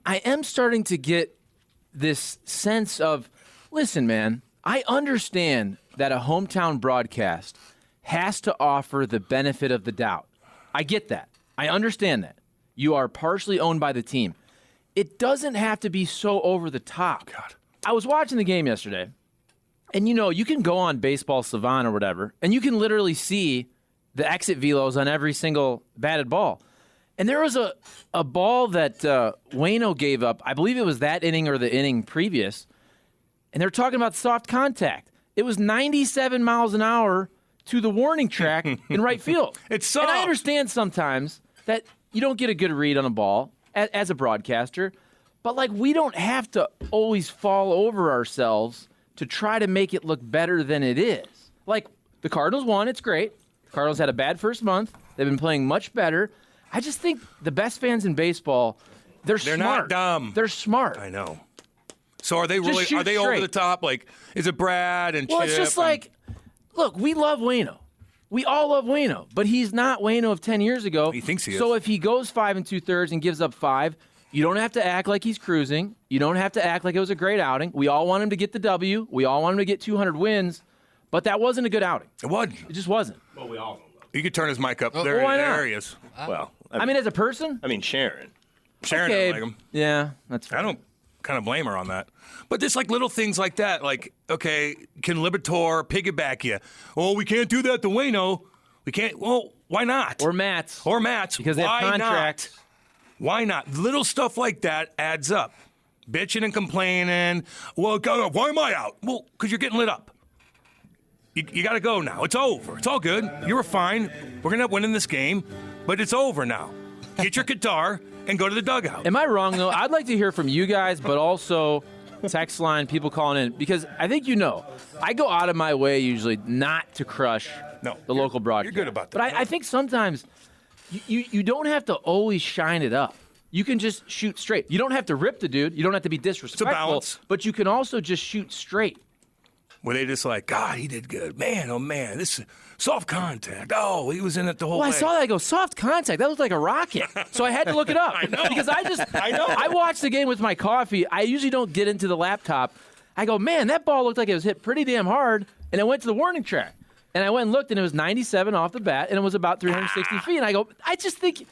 I am starting to get this sense of, listen, man, I understand that a hometown broadcast has to offer the benefit of the doubt. I get that. I understand that. You are partially owned by the team. It doesn't have to be so over the top. God. I was watching the game yesterday, and you can go on Baseball Savant or whatever, and you can literally see the exit velos on every single batted ball. And there was a ball that Waino gave up. I believe it was that inning or the inning previous. And they're talking about soft contact. It was 97 miles an hour to the warning track in right field. It's soft. And I understand sometimes that you don't get a good read on a ball as a broadcaster. But, we don't have to always fall over ourselves to try to make it look better than it is. The Cardinals won. It's great. The Cardinals had a bad first month. They've been playing much better. I just think the best fans in baseball, they're smart. Not dumb. They're smart. I know. So are they really? Just shoot Are they straight. over the top? Is it Brad and Well, Chip? it's just look, we love Waino. We all love Waino, but he's not Waino of 10 years ago. He thinks he is. So if he goes 5 2/3 and gives up 5, you don't have to act like he's cruising. You don't have to act like it was a great outing. We all want him to get the W. We all want him to get 200 wins, but that wasn't a good outing. It wasn't. It just wasn't. Well, we all know. You could turn his mic up. why There not? he is. Well, I mean, as a person, Sharon. Sharon okay, don't like him. yeah, that's fine. I don't kind of blame her on that. But just little things like that, okay, can Liberatore piggyback you? Oh, we can't do that to Waino. We can't. Well, why not? Or Matt's. Because they have Why contracts. not? Why not? Little stuff like that adds up. Bitching and complaining. Well, why am I out? Well, because you're getting lit up. You got to go now. It's over. It's all good. You were fine. We're going to win in this game, but it's over now. Get your guitar and go to the dugout. Am I wrong, though? I'd like to hear from you guys, but also text line, people calling in, because I think I go out of my way usually not to crush the local broadcast. You're good about that. But I think sometimes you don't have to always shine it up. You can just shoot straight. You don't have to rip the dude. You don't have to be disrespectful. It's a balance. But you can also just shoot straight. Were they just God, he did good. Man, oh, man, this soft contact. Oh, he was in it the whole way. I saw that. I go, soft contact. That looked like a rocket. So I had to look it up. I know. Because I watched the game with my coffee. I usually don't get into the laptop. I go, man, that ball looked like it was hit pretty damn hard. And I went to the warning track. And I went and looked, and it was 97 off the bat, and it was about 360 feet. And I go, I just think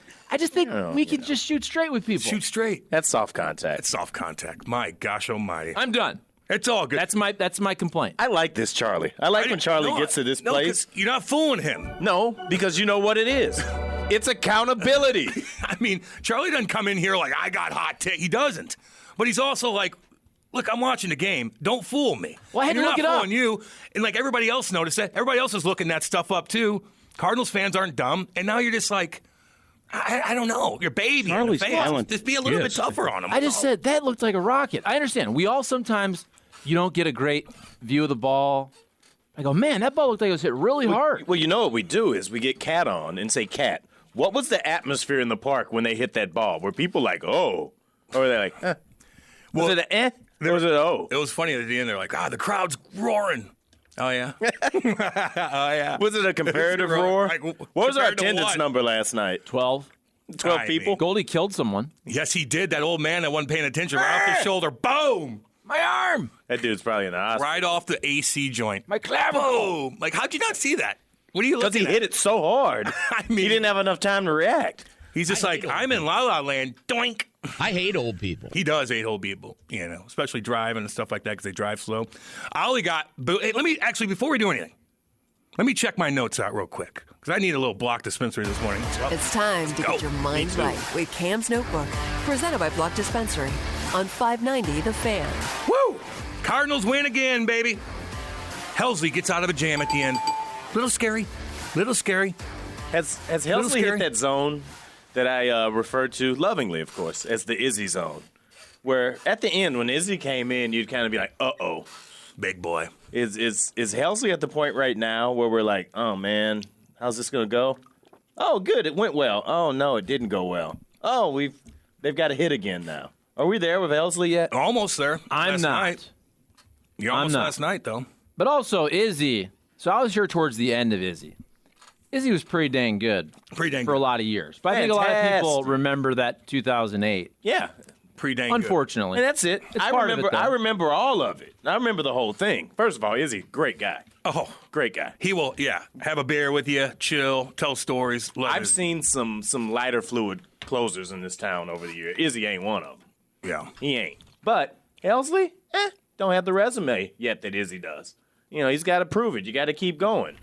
we can just shoot straight with people. Shoot straight. That's soft contact. It's soft contact. My gosh almighty. I'm done. It's all good. That's my complaint. I like this Charlie. I like when Charlie gets to this place. You're not fooling him. No, because you know what it is. It's accountability. I mean, Charlie doesn't come in here I got hot take. He doesn't. But he's also look, I'm watching the game. Don't fool me. Well, I had to You're look not it up. fooling you. And everybody else noticed that. Everybody else is looking that stuff up too. Cardinals fans aren't dumb. And now you're just I don't know. Your baby. Charlie's silent. Just be a little bit tougher on him. I just said that looked like a rocket. I understand. We all sometimes you don't get a great view of the ball. I go, man, that ball looked like it was hit really hard. Well, you know what we do is we get Cat on and say, Cat, what was the atmosphere in the park when they hit that ball? Were people oh? Or were they eh? Was it an eh? Or was it oh? It was funny at the end. They're the crowd's roaring. Oh, yeah? Oh, yeah. Was it a comparative roar? What was our attendance number last night? 12. 12 people? Goldie killed someone. Yes, he did. That old man that wasn't paying attention right off the shoulder. Boom! My arm. That dude's probably in the hospital. Right off the AC joint. My clavicle. Boom! How'd you not see that? What are you looking at? Because he hit it so hard. He didn't have enough time to react. He's just I'm in La La Land. Doink! I hate old people. He does hate old people, especially driving and stuff like that because they drive slow. I only got hey, let me actually, before we do anything, let me check my notes out real quick because I need a little block dispensary this morning. It's time to get your mind right with Cam's Notebook, presented by Block Dispensary on 590 The Fan. Woo! Cardinals win again, baby. Helsley gets out of a jam at the end. Little scary. Has Helsley hit that zone that I referred to lovingly, of course, as the Izzy zone, where at the end when Izzy came in, you'd kind of be like, uh-oh. Big boy. Is Helsley at the point right now where we're like, oh, man, how's this going to go? Oh, good, it went well. Oh, no, it didn't go well. Oh, they've got a hit again now. Are we there with Helsley yet? Almost there. I'm not. Night. You're almost last night, though. But also, Izzy. So I was here towards the end of Izzy. Izzy was pretty dang good. For a lot of years. But I think a lot of people remember that 2008. Yeah. Pretty dang good. Unfortunately. And that's it. I part of it, though. remember all of it. I remember the whole thing. First of all, Izzy, great guy. Oh, Great guy. he will, have a beer with you, chill, tell stories. I've seen some lighter fluid closers in this town over the year. Izzy ain't one of them. Yeah. He ain't. But Helsley, don't have the resume yet that Izzy does. He's got to prove it. You got to keep going.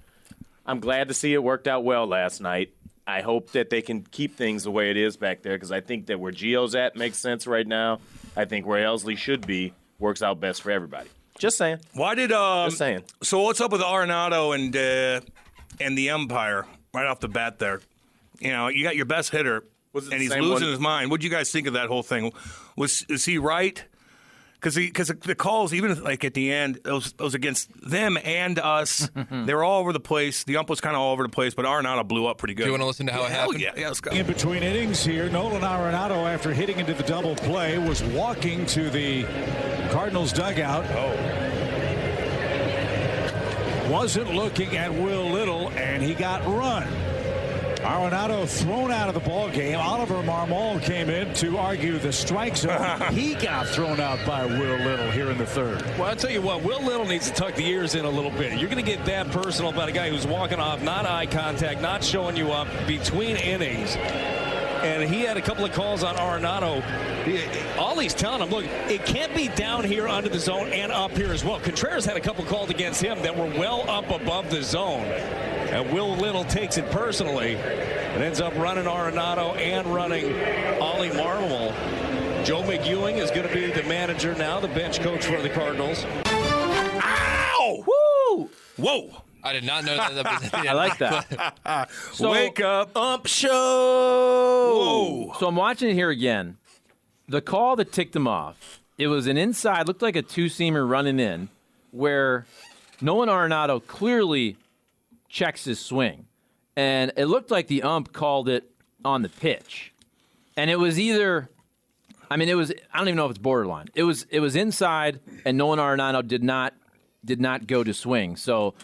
I'm glad to see it worked out well last night. I hope that they can keep things the way it is back there because I think that where Gio's at makes sense right now. I think where Helsley should be works out best for everybody. Just saying. Why did Just saying. So what's up with Arenado and the Umpire right off the bat there? You got your best hitter, Was it the and he's same losing one? his mind. What did you guys think of that whole thing? Is he right? Because the calls, even like at the end, it was against them and us. They were all over the place. The ump was kind of all over the place, but Arenado blew up pretty good. Do you want to listen to how it happened? Yeah, let's go. In between innings here, Nolan Arenado, after hitting into the double play, was walking to the Cardinals dugout. Wasn't looking at Will Little, and he got run. Arenado thrown out of the ball game. Oliver Marmol came in to argue the strike zone. He got thrown out by Will Little here in the third. Well, I'll tell you what, Will Little needs to tuck the ears in a little bit. You're going to get that personal about a guy who's walking off, not eye contact, not showing you up between innings. And he had a couple of calls on Arenado. All he's telling him, look, it can't be down here under the zone and up here as well. Contreras had a couple called against him that were well up above the zone. And Will Little takes it personally and ends up running Arenado and running Ollie Marmol. Joe McEwing is going to be the manager now, the bench coach for the Cardinals. Ow! Woo! Whoa! I did not know that. I like that. So, Wake up. Ump show. Whoa. So I'm watching it here again. The call that ticked him off, it was an inside, looked like a two-seamer running in, where Nolan Arenado clearly checks his swing. And it looked like the ump called it on the pitch. And it was either, I don't even know if it's borderline. It was inside, and Nolan Arenado did not go to swing. So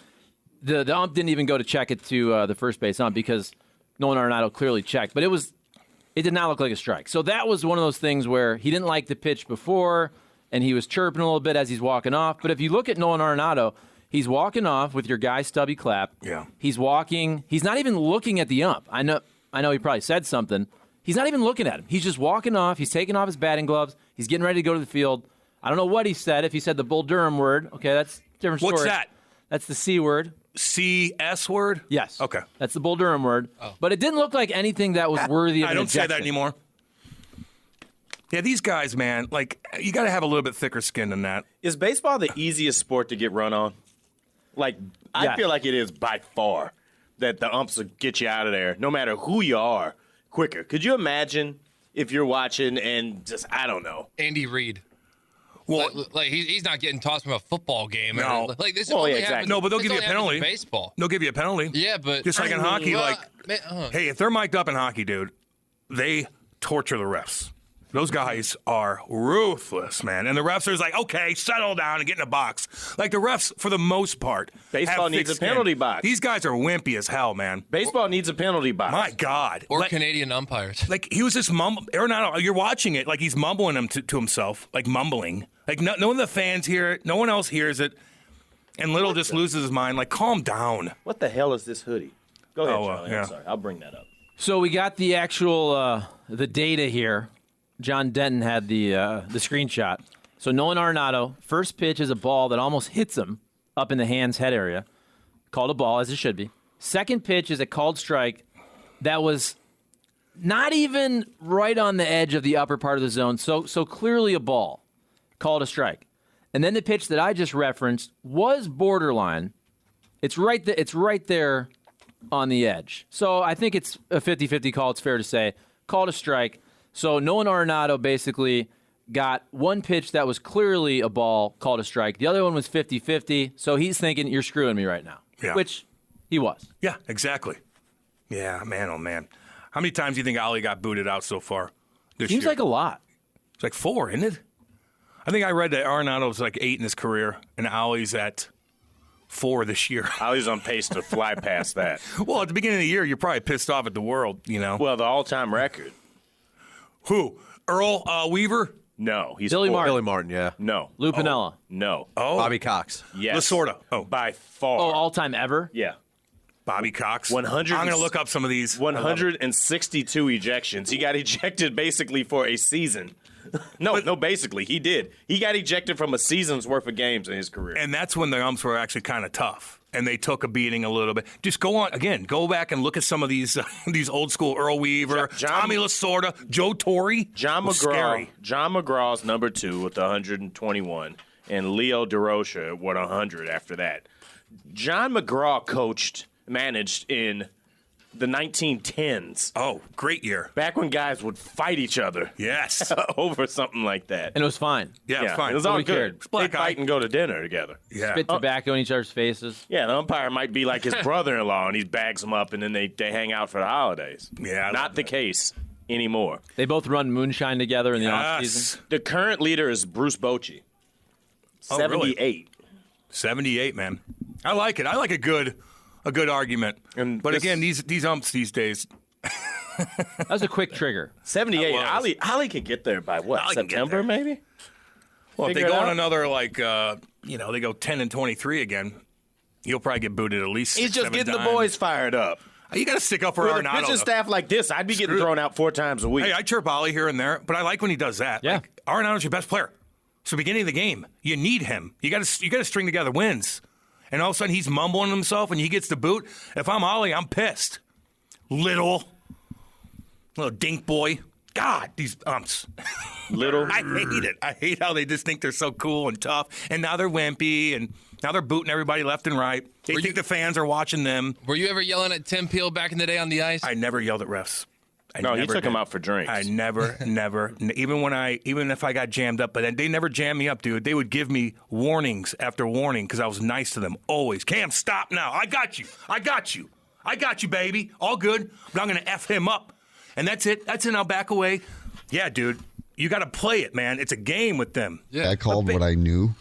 the ump didn't even go to check it to the first base ump because Nolan Arenado clearly checked. But it did not look like a strike. So that was one of those things where he didn't like the pitch before, and he was chirping a little bit as he's walking off. But if you look at Nolan Arenado, he's walking off with your guy stubby clap. Yeah. He's walking. He's not even looking at the ump. I know he probably said something. He's not even looking at him. He's just walking off. He's taking off his batting gloves. He's getting ready to go to the field. I don't know what he said. If he said the Bull Durham word, okay, that's a different story. What's that? That's the C word. CS word? Yes. Okay. That's the Bull Durham word. Oh. But it didn't look like anything that was worthy of I an don't say ejection. that anymore. Yeah, these guys, man, like, you got to have a little bit thicker skin than that. Is baseball the easiest sport to get run on? Like, I Yes. feel like it is by far that the umps will get you out of there, no matter who you are, quicker. Could you imagine if you're watching and just, I don't know. Andy Reid. Well, Like he's not getting tossed from a football game. No. Like this Well, only yeah, exactly. happens- no, but they'll this give you a only happens in penalty. Baseball. They'll give you a penalty. Yeah, but Just like in hockey, Well, like, man, hey, if they're mic'd up in hockey, dude, they torture the refs. Those guys are ruthless, man. And the refs are just like, okay, settle down and get in a box. Like the refs, for the most part, Baseball have needs thick a penalty skin. box. These guys are wimpy as hell, man. Baseball needs a penalty box. My God. or Like- Canadian umpires. Like, he was just mumbling. Arenado, you're watching it like he's mumbling him to himself, like mumbling. Like, no one of the fans hear it. No one else hears it. And Little just loses his mind. Like, calm down. What the hell is this hoodie? Go ahead, Oh, Charlie. yeah. I'm sorry. I'll bring that up. So we got the actual the data here. John Denton had the screenshot. So Nolan Arenado, first pitch is a ball that almost hits him up in the hands head area. Called a ball, as it should be. Second pitch is a called strike that was not even right on the edge of the upper part of the zone. So clearly a ball. Called a strike. And then the pitch that I just referenced was borderline. It's right there on the edge. So I think it's a 50-50 call, it's fair to say. Called a strike. So Nolan Arenado basically got one pitch that was clearly a ball, called a strike. The other one was 50-50. So he's thinking, you're screwing me right now. Yeah. Which he was. Yeah, exactly. Yeah, man, oh, man. How many times do you think Ollie got booted out so far this Seems year? like a lot. It's like 4, isn't it? I think I read that Arenado's like 8 in his career, and Ollie's at 4 this year. I was on pace to fly past that. Well, at the beginning of the year, you're probably pissed off at the world, you know. Well, the all-time record. Who? Earl Weaver? No, he's Billy fourth. Martin. Billy Martin, yeah. No. Lou Piniella. No. Bobby Cox. Yes. Lasorda. Oh, By far. Oh, all-time ever? Yeah. Bobby Cox. 100 I'm going to look up some of these. 162 ejections. He got ejected basically for a season. No, basically, he did. He got ejected from a season's worth of games in his career. And that's when the umps were actually kind of tough, and they took a beating a little bit. Just go back and look at some of these these old school Earl Weaver, Tommy Lasorda, Joe Torre. John McGraw's number 2 with 121, and Leo DeRocha with 100 after that. John McGraw managed in the 1910s. Oh, great year. Back when guys would fight each other. Yes. Over something like that. And it was fine. Yeah, it was fine. It was all Nobody good. cared. They fight and go to dinner together. Yeah. Spit tobacco in each other's faces. Yeah, the umpire might be like his brother-in-law, and he bags him up, and then they hang out for the holidays. Yeah, Not the case anymore. They both run moonshine together in the off season. The current leader is Bruce Bochy. Oh, really? 78. 78, man. I like it. I like a good argument. But again, these umps these days. That was a quick trigger. 78. Ollie could get there by what? Ollie can get September, there. maybe? Well, if they Figure go it on out. another, they go 10-23 again, he'll probably get booted at least He's just 7 getting times. the boys fired up. You got to stick up for With a Arenado. pitching staff like this, I'd be getting Screw it. thrown out 4 times a week. Hey, I chirp Ollie here and there, but I like when he does that. Yeah. Like, Arenado's your best player. It's the beginning of the game. You need him. You got to string together wins. And all of a sudden he's mumbling himself and he gets the boot. If I'm Ollie, I'm pissed. Little dink boy. God, these umps. Little. I hate it. I hate how they just think they're so cool and tough. And now they're wimpy and now they're booting everybody left and right. They think the fans are watching them. Were you ever yelling at Tim Peel back in the day on the ice? I never yelled at refs. No, he took him out for drinks. I never, even if I got jammed up, but they never jammed me up, dude. They would give me warnings after warning because I was nice to them always. Cam, stop now. I got you, baby. All good, but I'm going to F him up. And that's it. That's it. I'll back away. Yeah, dude. You got to play it, man. It's a game with them. Yeah. I called what I knew.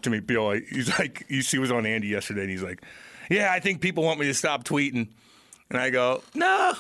To me, Bill, he's like, he was on Andy yesterday, and he's like, yeah, I think people want me to stop tweeting. And I go, no,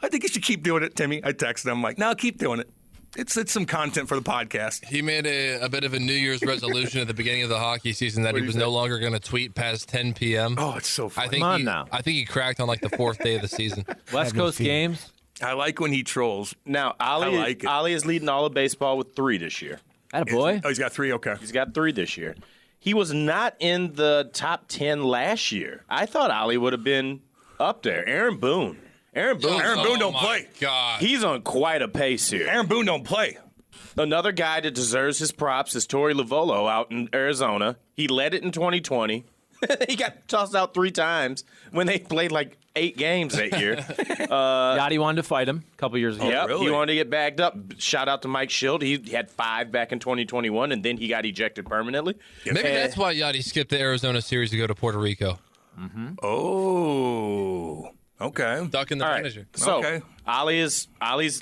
I think you should keep doing it, Timmy. I text him, I'm like, no, keep doing it. It's some content for the podcast. He made a bit of a New Year's resolution at the beginning of the hockey season that he was no longer going to tweet past 10 p.m. Oh, it's so funny. Come on now. I think he cracked on like the 4th day of the season. West Coast games. I like when he trolls. Now, like it. Ollie is leading all of baseball with 3 this year. Attaboy. Oh, he's got 3? Okay. He's got 3 this year. He was not in the top 10 last year. I thought Ollie would have been up there. Aaron Boone Aaron Boone don't my play. God. He's on quite a pace here. Aaron Boone don't play. Another guy that deserves his props is Torey Lovullo out in Arizona. He led it in 2020. He got tossed out 3 times when they played like 8 games that year. Yachty wanted to fight him a couple years ago. Yep, really? he wanted to get bagged up. Shout out to Mike Schild. He had 5 back in 2021, and then he got ejected permanently. Maybe that's why Yachty skipped the Arizona series to go to Puerto Rico. Oh, okay. Duck in the All right, manager. so Okay. Ollie's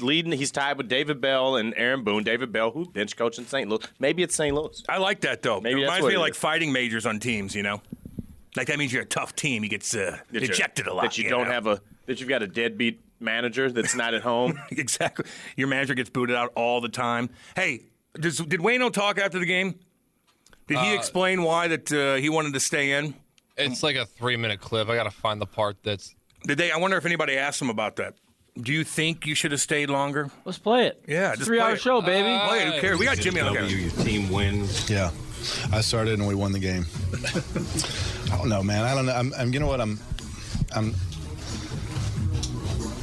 leading. He's tied with David Bell and Aaron Boone. David Bell, who bench coach in St. Louis. Maybe it's St. Louis. I like that, though. Maybe it that's reminds what me it of like is. fighting majors on teams, you know? Like that means you're a tough team. He gets ejected a lot. That you don't know? have that you've got a deadbeat manager that's not at home. Exactly. Your manager gets booted out all the time. Hey, did Waino talk after the game? Did he explain why that he wanted to stay in? It's like a 3-minute clip. I got to find the part that's. Did they? I wonder if anybody asked him about that. Do you think you should have stayed longer? Let's play it. Yeah, It's a just play 3-hour it. show, baby. Play it. Who cares? We got Jimmy on camera. Your team wins. Yeah. I started and we won the game. I don't know, man. I don't know. I'm you know what?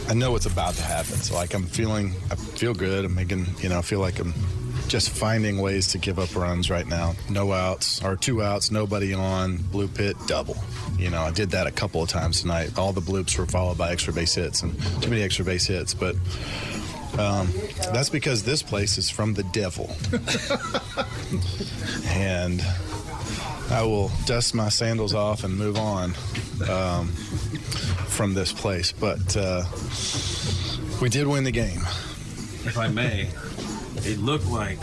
I know what's about to happen. So like I feel good. I'm making, I feel like I'm just finding ways to give up runs right now. No outs or 2 outs, nobody on, blue pit, double. I did that a couple of times tonight. All the bloops were followed by extra base hits and too many extra base hits, but that's because this place is from the devil. And I will dust my sandals off and move on from this place. But we did win the game. If I may, it looked like,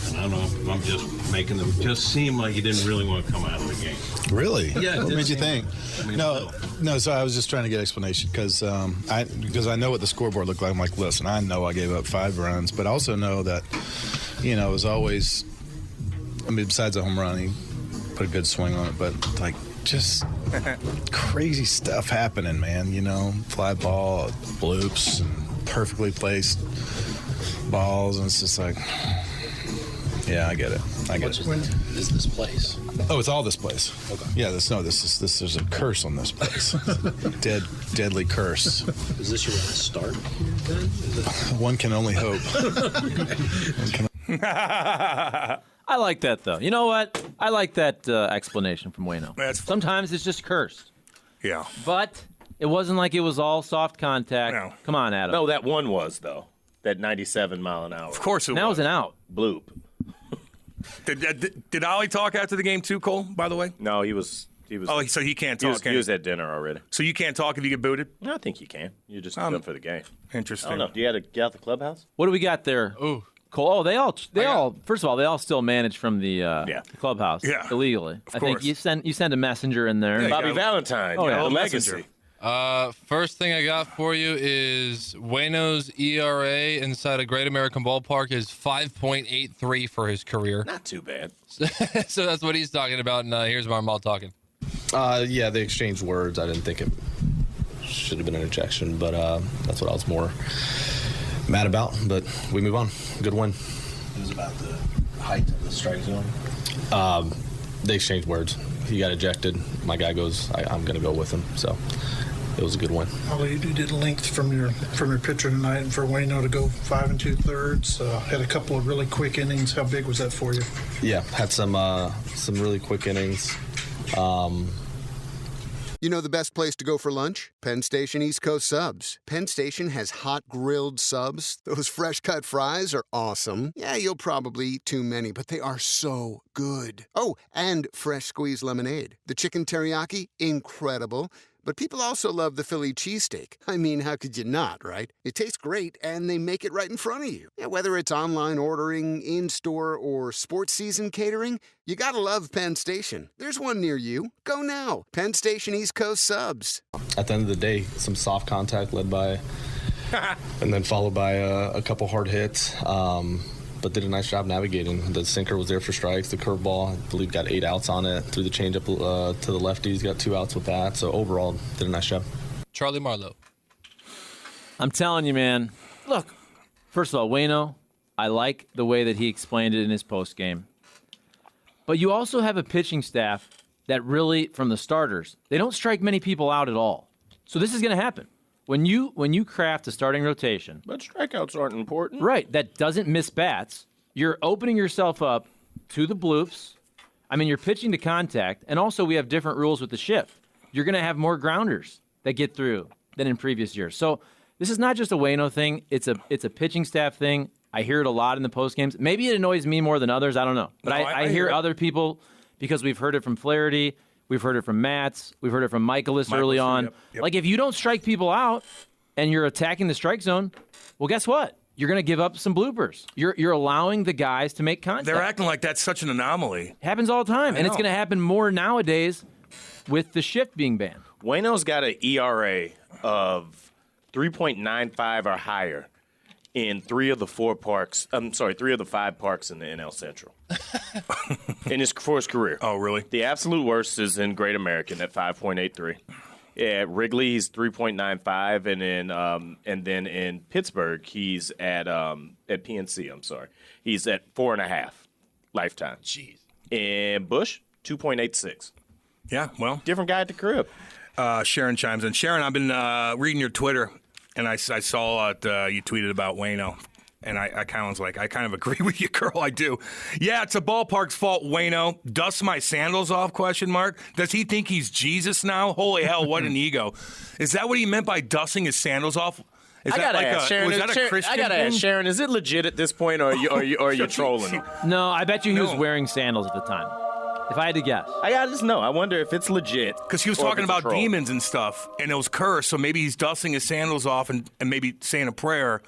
and I don't know if I'm just making them just seem like you didn't really want to come out of the game. Really? Yeah, it What did made you seem- think? No. So I was just trying to get explanation because I know what the scoreboard looked like. I'm like, listen, I know I gave up 5 runs, but I also know that, it was always. I mean, besides a home run, he put a good swing on it, but like just crazy stuff happening, man. Fly ball, bloops, and perfectly placed balls, and it's just like, yeah, I get it. When is this place? Oh, it's all this place. Okay. Yeah, there's a curse on this place. Deadly curse. Is this your last start here, then? One can only hope. I like that, though. You know what? I like that explanation from Waino. Sometimes it's just cursed. Yeah. But it wasn't like it was all soft contact. No. Come on, Adam. No, that one was, though. That 97 mile an hour. Of course it was. That was an out. Bloop. Did Ollie talk after the game too, Cole, by the way? No, he was. Oh, so he can't talk. He was at dinner already. So you can't talk if you get booted? No, I think you can. You're just done for the game. Interesting. I don't know. Do you have to get out the clubhouse? What do we got there? Ooh. Cole. Oh, they all. First of all, they all still manage from the clubhouse illegally. Of I course. think you send a messenger in there. Yeah, Bobby Valentine. Oh, yeah. The messenger. First thing I got for you is Waino's ERA inside a Great American Ballpark is 5.83 for his career. Not too bad. So that's what he's talking about, and here's Marmol talking. Yeah, they exchanged words. I didn't think it should have been an ejection, but that's what I was more mad about. But we move on. Good win. It was about the height of the strike zone. They exchanged words. He got ejected. My guy goes, I'm going to go with him. So it was a good win. Ollie, you did length from your pitcher tonight, and for Waino to go 5 2/3, had a couple of really quick innings. How big was that for you? Yeah, had some really quick innings. You know the best place to go for lunch? Penn Station East Coast Subs. Penn Station has hot grilled subs. Those fresh cut fries are awesome. Yeah, you'll probably eat too many, but they are so good. Oh, and fresh squeezed lemonade. The chicken teriyaki, incredible. But people also love the Philly cheesesteak. I mean, how could you not, right? It tastes great, and they make it right in front of you. Yeah, whether it's online ordering, in-store, or sports season catering, you gotta love Penn Station. There's one near you. Go now. Penn Station East Coast Subs. At the end of the day, some soft contact led by, and then followed by a couple hard hits. But did a nice job navigating. The sinker was there for strikes. The curveball, I believe, got 8 outs on it. Threw the changeup to the lefties, got 2 outs with that. So overall, did a nice job. Charlie Marlowe. I'm telling you, man. Look, first of all, Waino, I like the way that he explained it in his postgame. But you also have a pitching staff that really, from the starters, they don't strike many people out at all. So this is going to happen. When you craft a starting rotation, but strikeouts aren't important, right? That doesn't miss bats. You're opening yourself up to the bloops. I mean, you're pitching to contact, and also we have different rules with the shift. You're going to have more grounders that get through than in previous years. So this is not just a Waino thing; it's a pitching staff thing. I hear it a lot in the post games. Maybe it annoys me more than others. I don't know, but I hear other people because we've heard it from Flaherty. We've heard it from Matz. We've heard it from Michaelis early on. Yep. Like, if you don't strike people out and you're attacking the strike zone, well, guess what? You're going to give up some bloopers. You're allowing the guys to make contact. They're acting like that's such an anomaly. Happens all the time, and it's going to happen more nowadays with the shift being banned. Waino's got an ERA of 3.95 or higher in 3 of the 5 parks in the NL Central. For his career. Oh, really? The absolute worst is in Great American at 5.83. At Wrigley, he's 3.95, and then in Pittsburgh, he's at PNC. I'm sorry, he's at 4.5 lifetime. Jeez. And Bush, 2.86. Yeah, well, different guy at the crib. Sharon chimes in. Sharon, I've been reading your Twitter. And I saw it, you tweeted about Waino, and I kind of was like, I kind of agree with you, girl. I do. Yeah, it's a ballpark's fault, Waino. Dust my sandals off, ? Does he think he's Jesus now? Holy hell, what an ego. Is that what he meant by dusting his sandals off? Was that a Christian I gotta ask Sharon, is it legit at this point, or are you trolling? No, I bet you he was wearing sandals at the time. If I had to guess. I gotta just know. I wonder if it's legit. Because he was talking about demons and stuff, and it was cursed, so maybe he's dusting his sandals off and maybe saying a prayer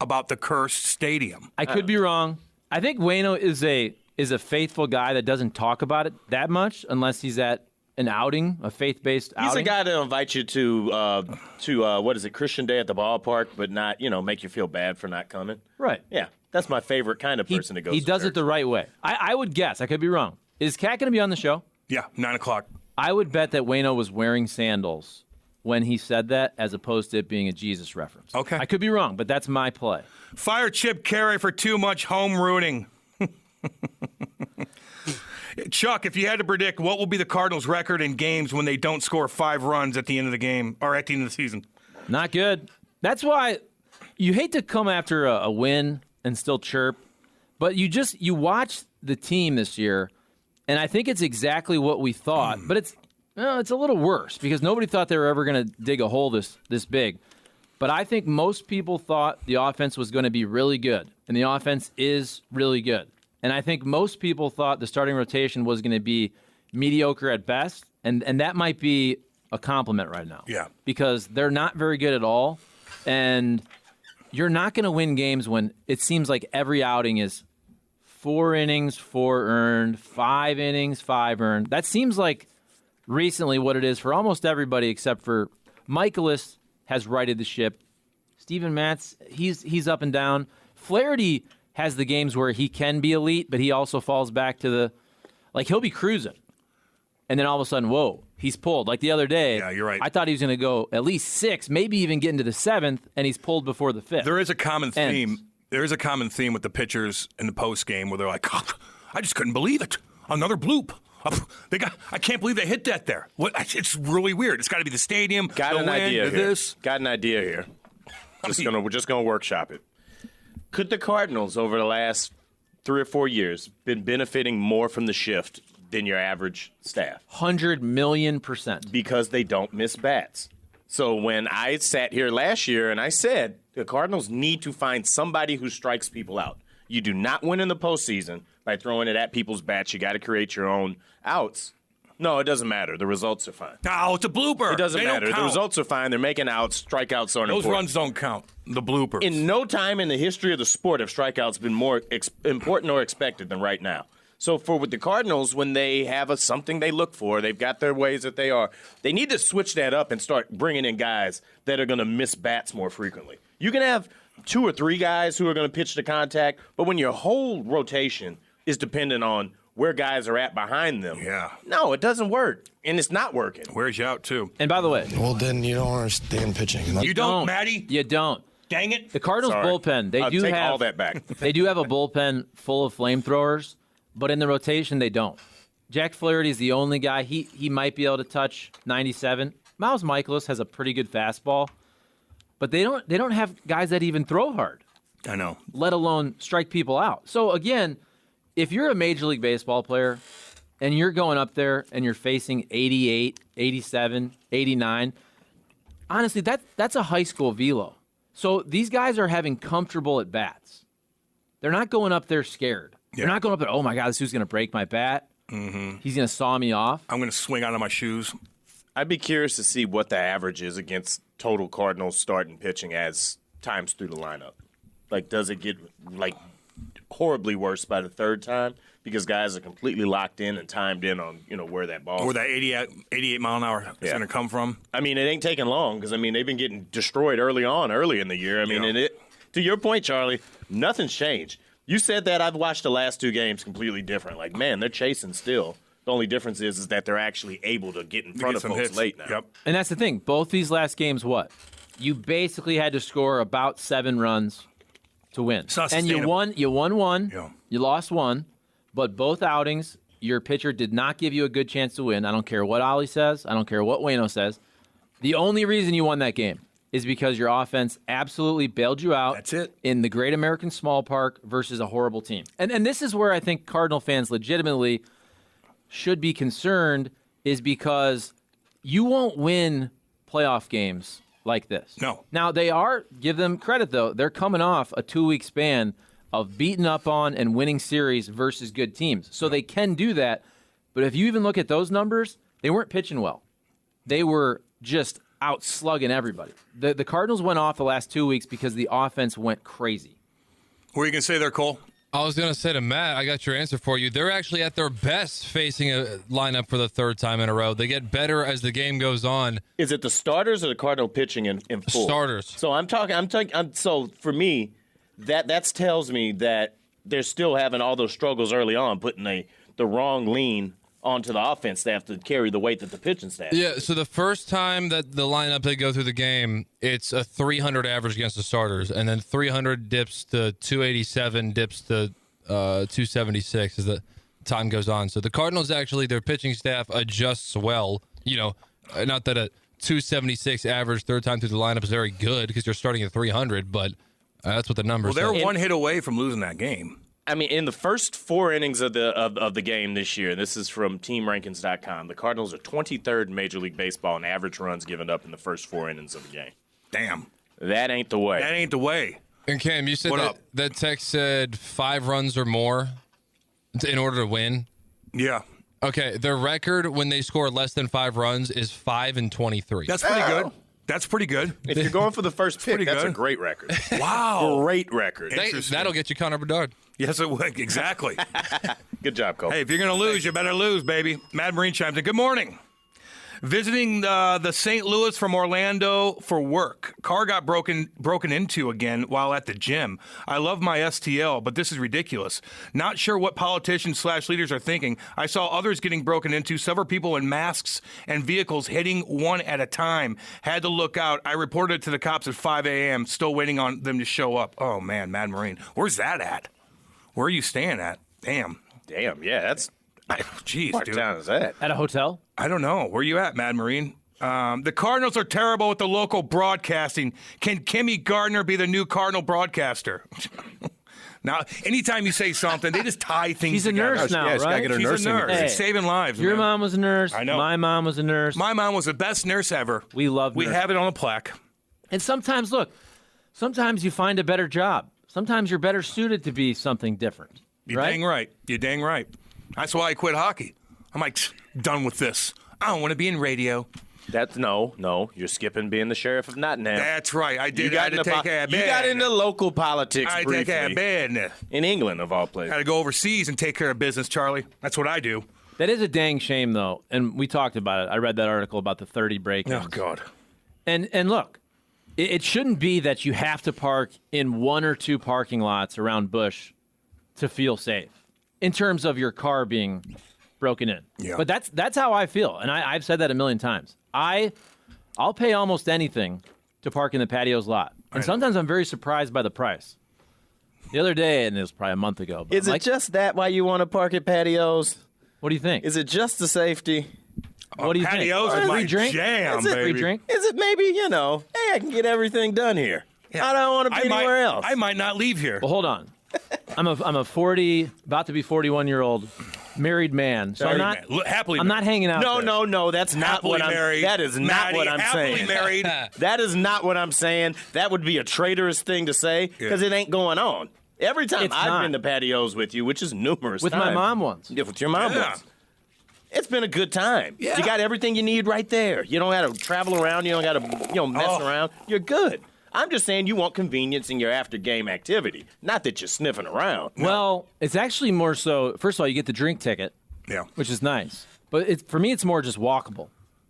about the cursed stadium. I could be wrong. I think Waino is a faithful guy that doesn't talk about it that much unless he's at an outing, a faith-based outing. He's a guy to invite you to what is it, Christian Day at the ballpark, but not, make you feel bad for not coming. Right. Yeah, that's my favorite kind of person to go to. He does church. it the right way. I would guess. I could be wrong. Is Cat going to be on the show? Yeah, 9 o'clock. I would bet that Waino was wearing sandals when he said that, as opposed to it being a Jesus reference. Okay. I could be wrong, but that's my play. Fire Chip Carey for too much home rooting. Chuck, if you had to predict, what will be the Cardinals' record in games when they don't score 5 runs at the end of the game or at the end of the season? Not good. That's why you hate to come after a win and still chirp, but you watch the team this year, and I think it's exactly what we thought, but it's a little worse because nobody thought they were ever going to dig a hole this big. But I think most people thought the offense was going to be really good, and the offense is really good. And I think most people thought the starting rotation was going to be mediocre at best, and that might be a compliment right now. Yeah. Because they're not very good at all, and you're not going to win games when it seems like every outing is 4 innings, 4 earned, 5 innings, 5 earned. That seems like recently what it is for almost everybody except for Michaelis has righted the ship. Steven Matz, he's up and down. Flaherty has the games where he can be elite, but he also falls back to he'll be cruising. And then all of a sudden, whoa, he's pulled. Like the other day, yeah, you're right. I thought he was going to go at least 6, maybe even get into the 7th, and he's pulled before the 5th. There is a common theme. There is a common theme with the pitchers in the post game where they're like, oh, I just couldn't believe it. Another bloop. I can't believe they hit that there. It's really weird. It's got to be the stadium. Got an idea here. We're just gonna workshop it. Could the Cardinals over the last 3 or 4 years been benefiting more from the shift than your average staff? 100,000,000%. Because they don't miss bats. So when I sat here last year and I said the Cardinals need to find somebody who strikes people out. You do not win in the postseason by throwing it at people's bats. You got to create your own outs. No, it doesn't matter. The results are fine. No, it's a blooper. It doesn't matter. The results are fine. They're making outs. Strikeouts aren't important. Those runs don't count. The bloopers. In no time in the history of the sport have strikeouts been more important or expected than right now. So with the Cardinals, when they have something they look for, they've got their ways that they are. They need to switch that up and start bringing in guys that are going to miss bats more frequently. You can have 2 or 3 guys who are going to pitch to contact, but when your whole rotation is dependent on where guys are at behind them, no, it doesn't work, and it's not working. Wears you out, too. And by the way, well, then you don't understand pitching. You don't, Matty? You don't. Dang it. The Cardinals bullpen, they I'll do take have all that back. They do have a bullpen full of flamethrowers, but in the rotation they don't. Jack Flaherty is the only guy. He might be able to touch 97. Miles Michaelis has a pretty good fastball, but they don't have guys that even throw hard. I know. Let alone strike people out. So again, if you're a Major League Baseball player and you're going up there and you're facing 88, 87, 89, honestly, that's a high school velo. So these guys are having comfortable at bats. They're not going up there scared. They're not going up there, oh my God, this dude's going to break my bat. Mm-hmm. He's going to saw me off. I'm going to swing out of my shoes. I'd be curious to see what the average is against total Cardinals starting pitching as times through the lineup. Like, does it get horribly worse by the 3rd time because guys are completely locked in and timed in on where that ball, where that 88 mile an hour is going to come from? I mean, it ain't taking long because they've been getting destroyed early in the year. I mean, and to your point, Charlie, nothing's changed. You said that. I've watched the last 2 games completely different. Like, man, they're chasing still. The only difference is that they're actually able to get in front of folks hits late now. Yep. And that's the thing. Both these last games, you basically had to score about 7 runs to win. And you won 1. Yeah. You lost 1. But both outings, your pitcher did not give you a good chance to win. I don't care what Ollie says. I don't care what Waino says. The only reason you won that game is because your offense absolutely bailed you out. That's it. In the Great American Small Park versus a horrible team. And this is where I think Cardinal fans legitimately should be concerned, is because you won't win playoff games like this. No. Now, give them credit, though. They're coming off a 2-week span of beating up on and winning series versus good teams. So they can do that. But if you even look at those numbers, they weren't pitching well. They were just out slugging everybody. The Cardinals went off the last 2 weeks because the offense went crazy. What are you going to say there, Cole? I was going to say to Matt, I got your answer for you. They're actually at their best facing a lineup for the third time in a row. They get better as the game goes on. Is it the starters or the Cardinal pitching in full? Starters. So so for me, that tells me that they're still having all those struggles early on, putting the wrong lean onto the offense staff to carry the weight that the pitching staff. Yeah, so the first time that the lineup they go through the game, it's a 300 average against the starters, and then 300 dips to 287, dips to 276 as the time goes on. So the Cardinals actually, their pitching staff adjusts well. Not that a 276 average third time through the lineup is very good because you're starting at 300, but that's what the numbers Well, they're say. one hit away from losing that game. I mean, in the first 4 innings of the game this year, this is from TeamRankings.com, the Cardinals are 23rd in Major League Baseball in average runs given up in the first 4 innings of the game. Damn. That ain't the way. That ain't the way. And Cam, you said What that text said 5 runs or more in order to win. Yeah. Okay, their record when they score less than 5 runs is 5-23. That's pretty good. That's pretty good. If you're going for the first pick, pretty that's good. a great record. Wow. Great record. That'll get you Connor Bedard. Yes, it would. Exactly. Good job, Cole. Hey, if you're going to lose, you better lose, baby. Mad Marine chimes in. Good morning. Visiting the St. Louis from Orlando for work. Car got broken into again while at the gym. I love my STL, but this is ridiculous. Not sure what politicians/leaders are thinking. I saw others getting broken into, several people in masks and vehicles hitting one at a time. Had to look out. I reported it to the cops at 5 a.m., still waiting on them to show up. Oh, man, Mad Marine. Where's that at? Where are you staying at? Damn, yeah, that's... Jeez, What dude. town is that? At a hotel? I don't know. Where you at, Mad Marine? The Cardinals are terrible with the local broadcasting. Can Kimmy Gardner be the new Cardinal broadcaster? Now, anytime you say something, they just tie things She's a together. nurse now, right? She's a nurse. Hey, It's saving lives. Your man. mom was a nurse. I know. My mom was a nurse. My mom was the best nurse ever. We love We nurses. have it on a plaque. And sometimes you find a better job. Sometimes you're better suited to be something different. You're dang right. You're dang right. That's why I quit hockey. I'm like, done with this. I don't want to be in radio. That's no. You're skipping being the sheriff of Nottingham. That's right. I did. You got, I had to take a bed. you got into local politics I briefly. take a bed. In England, of all places. Got to go overseas and take care of business, Charlie. That's what I do. That is a dang shame, though. And we talked about it. I read that article about the 30 break-ins. Oh, God. And look, it shouldn't be that you have to park in 1 or 2 parking lots around Busch to feel safe in terms of your car being broken in. Yeah. But that's how I feel. And I've said that a million times. I'll pay almost anything to park in the patio's lot. And sometimes I'm very surprised by the price. The other day, and it was probably a month ago. But Is it just that why you want to park at patios? What do you think? Is it just the safety? What do you patios think? are my Free drink? jam, Is it baby. Free drink? Is it maybe, hey, I can get everything done here. Yeah. I don't want to be anywhere else. I might not leave here. Well, hold on. I'm a 40, about to be 41-year-old married man. So Happily I'm not hanging out there. No, that's not Happily what I'm married. That is not Maddie, what I'm happily saying. married. That is not what I'm saying. That would be a traitorous thing to say because it ain't going on. Every time It's I've not. been to patios with you, which is numerous With times. my mom once. Yeah, with your mom Yeah. once. It's been a good time. Yeah. You got everything you need right there. You don't got to travel around. You don't got to mess around. You're good. I'm just saying you want convenience in your after-game activity, not that you're sniffing around. Well, it's actually more so, first of all, you get the drink ticket, which is nice. But for me, it's more just walkable.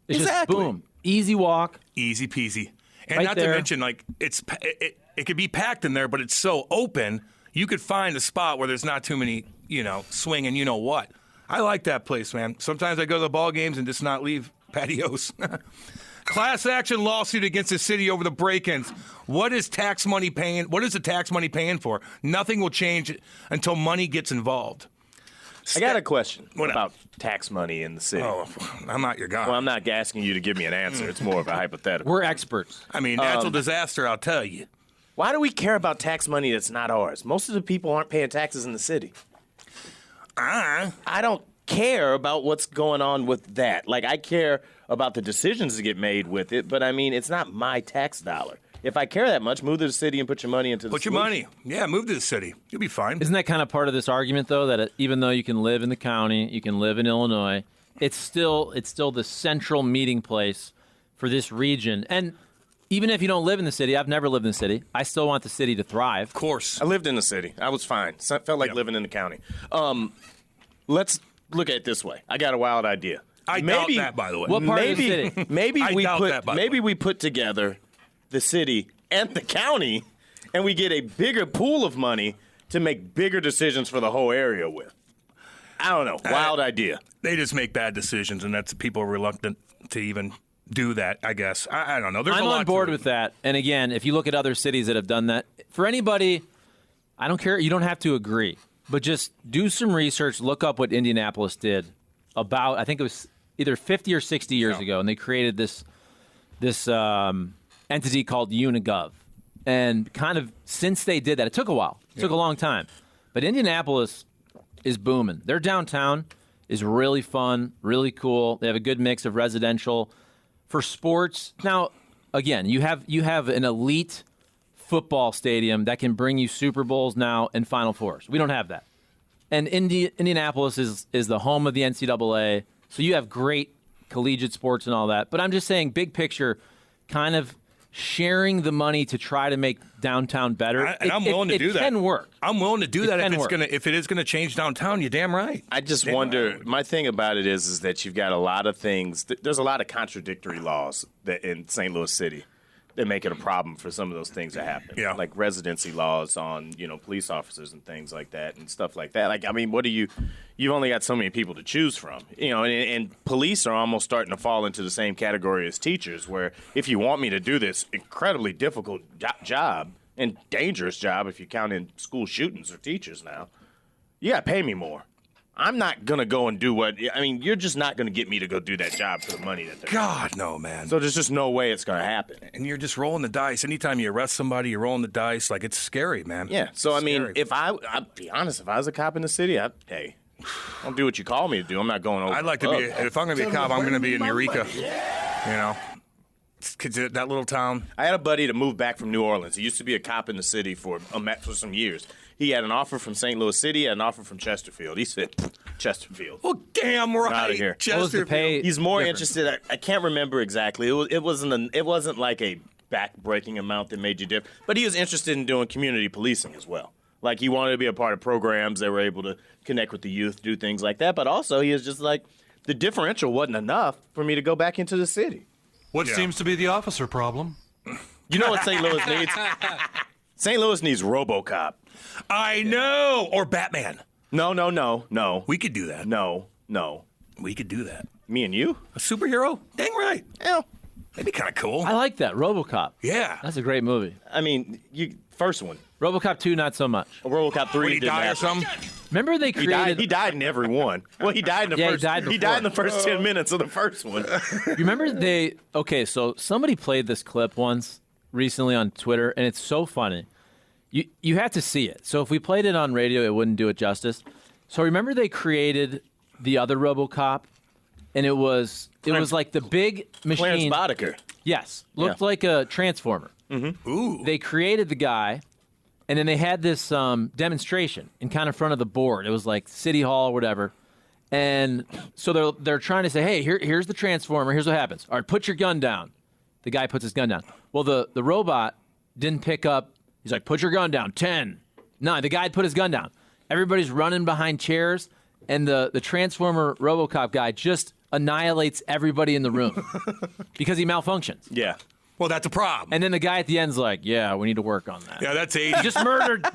It's Exactly. just, boom, easy walk. Easy peasy. And Right not there. to mention, like, it could be packed in there, but it's so open, you could find a spot where there's not too many, swinging, you know what. I like that place, man. Sometimes I go to the ball games and just not leave patios. Class action lawsuit against the city over the break-ins. What is tax money paying? What is the tax money paying for? Nothing will change until money gets involved. I got a question What about tax money in the city. Oh, I'm not your guy. Well, I'm not asking you to give me an answer. It's more of a hypothetical. We're experts. I mean, natural disaster, I'll tell you. Why do we care about tax money that's not ours? Most of the people aren't paying taxes in the city. I don't care about what's going on with that. Like, I care about the decisions that get made with it, but I mean, it's not my tax dollar. If I care that much, move to the city and put your money into the Put your money. Yeah, move to the city. You'll be fine. Isn't that kind of part of this argument, though, that even though you can live in the county, you can live in Illinois, it's still the central meeting place for this region. And even if you don't live in the city, I've never lived in the city. I still want the city to thrive. Of course. I lived in the city. I was fine. So it felt like living in the county. Let's look at it this way. I got a wild idea. I doubt that, by the way. What part of the city? Maybe we put together the city and the county, and we get a bigger pool of money to make bigger decisions for the whole area with. I don't know. Wild idea. They just make bad decisions, and that's people are reluctant to even do that, I guess. I don't know. There's I'm a lot on board to it. with that. And again, if you look at other cities that have done that, for anybody, I don't care. You don't have to agree. But just do some research. Look up what Indianapolis did about, I think it was either 50 or 60 years ago, and they created this entity called Unigov. And kind of since they did that, it took a while. It took a long time. But Indianapolis is booming. Their downtown is really fun, really cool. They have a good mix of residential. For sports, now, again, you have an elite football stadium that can bring you Super Bowls now and Final Fours. We don't have that. And Indianapolis is the home of the NCAA, so you have great collegiate sports and all that. But I'm just saying, big picture, kind of sharing the money to try to make downtown better. I'm willing to do that. It can work. I'm willing to do that if it is gonna change downtown. You're damn right. I just wonder. My thing about it is that you've got a lot of things. There's a lot of contradictory laws that in St. Louis City that make it a problem for some of those things to happen. Yeah. Like residency laws on police officers and things like that and stuff like that. Like, I mean, what do you? You've only got so many people to choose from. And police are almost starting to fall into the same category as teachers, where if you want me to do this incredibly difficult job and dangerous job, if you count in school shootings or teachers now, you got to pay me more. I'm not going to go and do you're just not going to get me to go do that job for the money that they're God, no, man. So there's just no way it's going to happen. And you're just rolling the dice. Anytime you arrest somebody, you're rolling the dice. Like, it's scary, man. Yeah. So, It's scary. if I'll be honest, if I was a cop in the city, I'll do what you call me to do. I'm not going over. I'd like to be, if I'm going to be a cop, I'm going to be in Eureka. Cause that little town. I had a buddy that moved back from New Orleans. He used to be a cop in the city for some years. He had an offer from St. Louis City and an offer from Chesterfield. He said, Chesterfield. Well, damn right. Out of here. What was the pay? He's more difference? interested. I can't remember exactly. It wasn't like a back-breaking amount that made you dip. But he was interested in doing community policing as well. Like, he wanted to be a part of programs that were able to connect with the youth, do things like that. But also, he was just like, the differential wasn't enough for me to go back into the city. What seems to be the officer problem? You know what St. Louis needs? St. Louis needs RoboCop. I know. Or Batman. No. We could do that. No. We could do that. Me and you? A superhero? Dang right. Yeah. That'd be kind of cool. I like that. RoboCop. Yeah. That's a great movie. I mean, first one. RoboCop 2, not so much. RoboCop 3 Would he didn't die or happen. something? Remember they created... He died in every one. Well, he died in the first. He died in the first 10 minutes of the first one. You remember they... Okay, so somebody played this clip once recently on Twitter, and it's so funny. You have to see it. So if we played it on radio, it wouldn't do it justice. So remember they created the other RoboCop, and it was like the big machine. Clarence Boddicker. Yes, looked like a transformer. Mm-hmm. Ooh. They created the guy, and then they had this demonstration in kind of front of the board. It was like City Hall or whatever. And so they're trying to say, hey, here's the transformer. Here's what happens. All right, put your gun down. The guy puts his gun down. Well, the robot didn't pick up. He's like, put your gun down. 10. 9. The guy put his gun down. Everybody's running behind chairs, and the Transformer RoboCop guy just annihilates everybody in the room because he malfunctions. Yeah. Well, that's a problem. And then the guy at the end's like, yeah, we need to work on that. Yeah, that's 80s.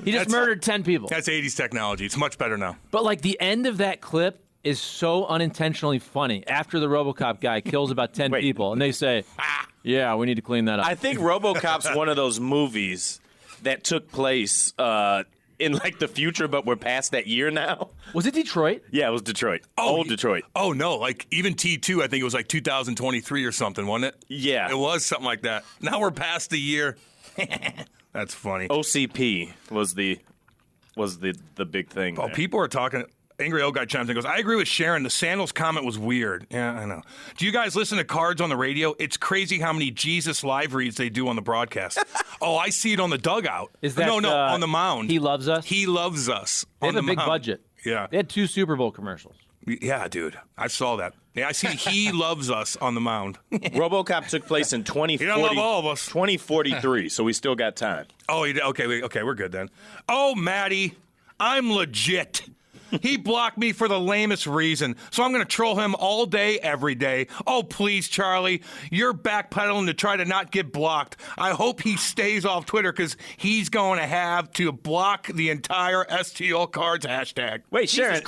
He just murdered 10 people. That's 80s technology. It's much better now. But like the end of that clip is so unintentionally funny. After the RoboCop guy kills about 10 people, and they say, yeah, we need to clean that up. I think RoboCop's one of those movies that took place in like the future, but we're past that year now. Was it Detroit? Yeah, it was Detroit. Old Detroit. Oh, no. Like even T2, I think it was like 2023 or something, wasn't it? Yeah. It was something like that. Now we're past the year. That's funny. OCP was the big thing. Oh, there. people are talking. Angry old guy chimes in and goes, I agree with Sharon. The sandals comment was weird. Yeah, I know. Do you guys listen to Cards on the radio? It's crazy how many Jesus live reads they do on the broadcast. Oh, I see it on the dugout. Is that, no, on the mound. He Loves Us? He Loves Us. They on have a the big mound. budget. Yeah. They had 2 Super Bowl commercials. Yeah, dude. I saw that. Yeah, I see he loves us on the mound. RoboCop took place in 2040. He don't love all of us. 2043, so we still got time. Oh, he did? Okay, we're good then. Oh, Maddie, I'm legit. He blocked me for the lamest reason, so I'm going to troll him all day, every day. Oh, please, Charlie, you're backpedaling to try to not get blocked. I hope he stays off Twitter because he's going to have to block the entire STL Cards hashtag. Wait, Sharon,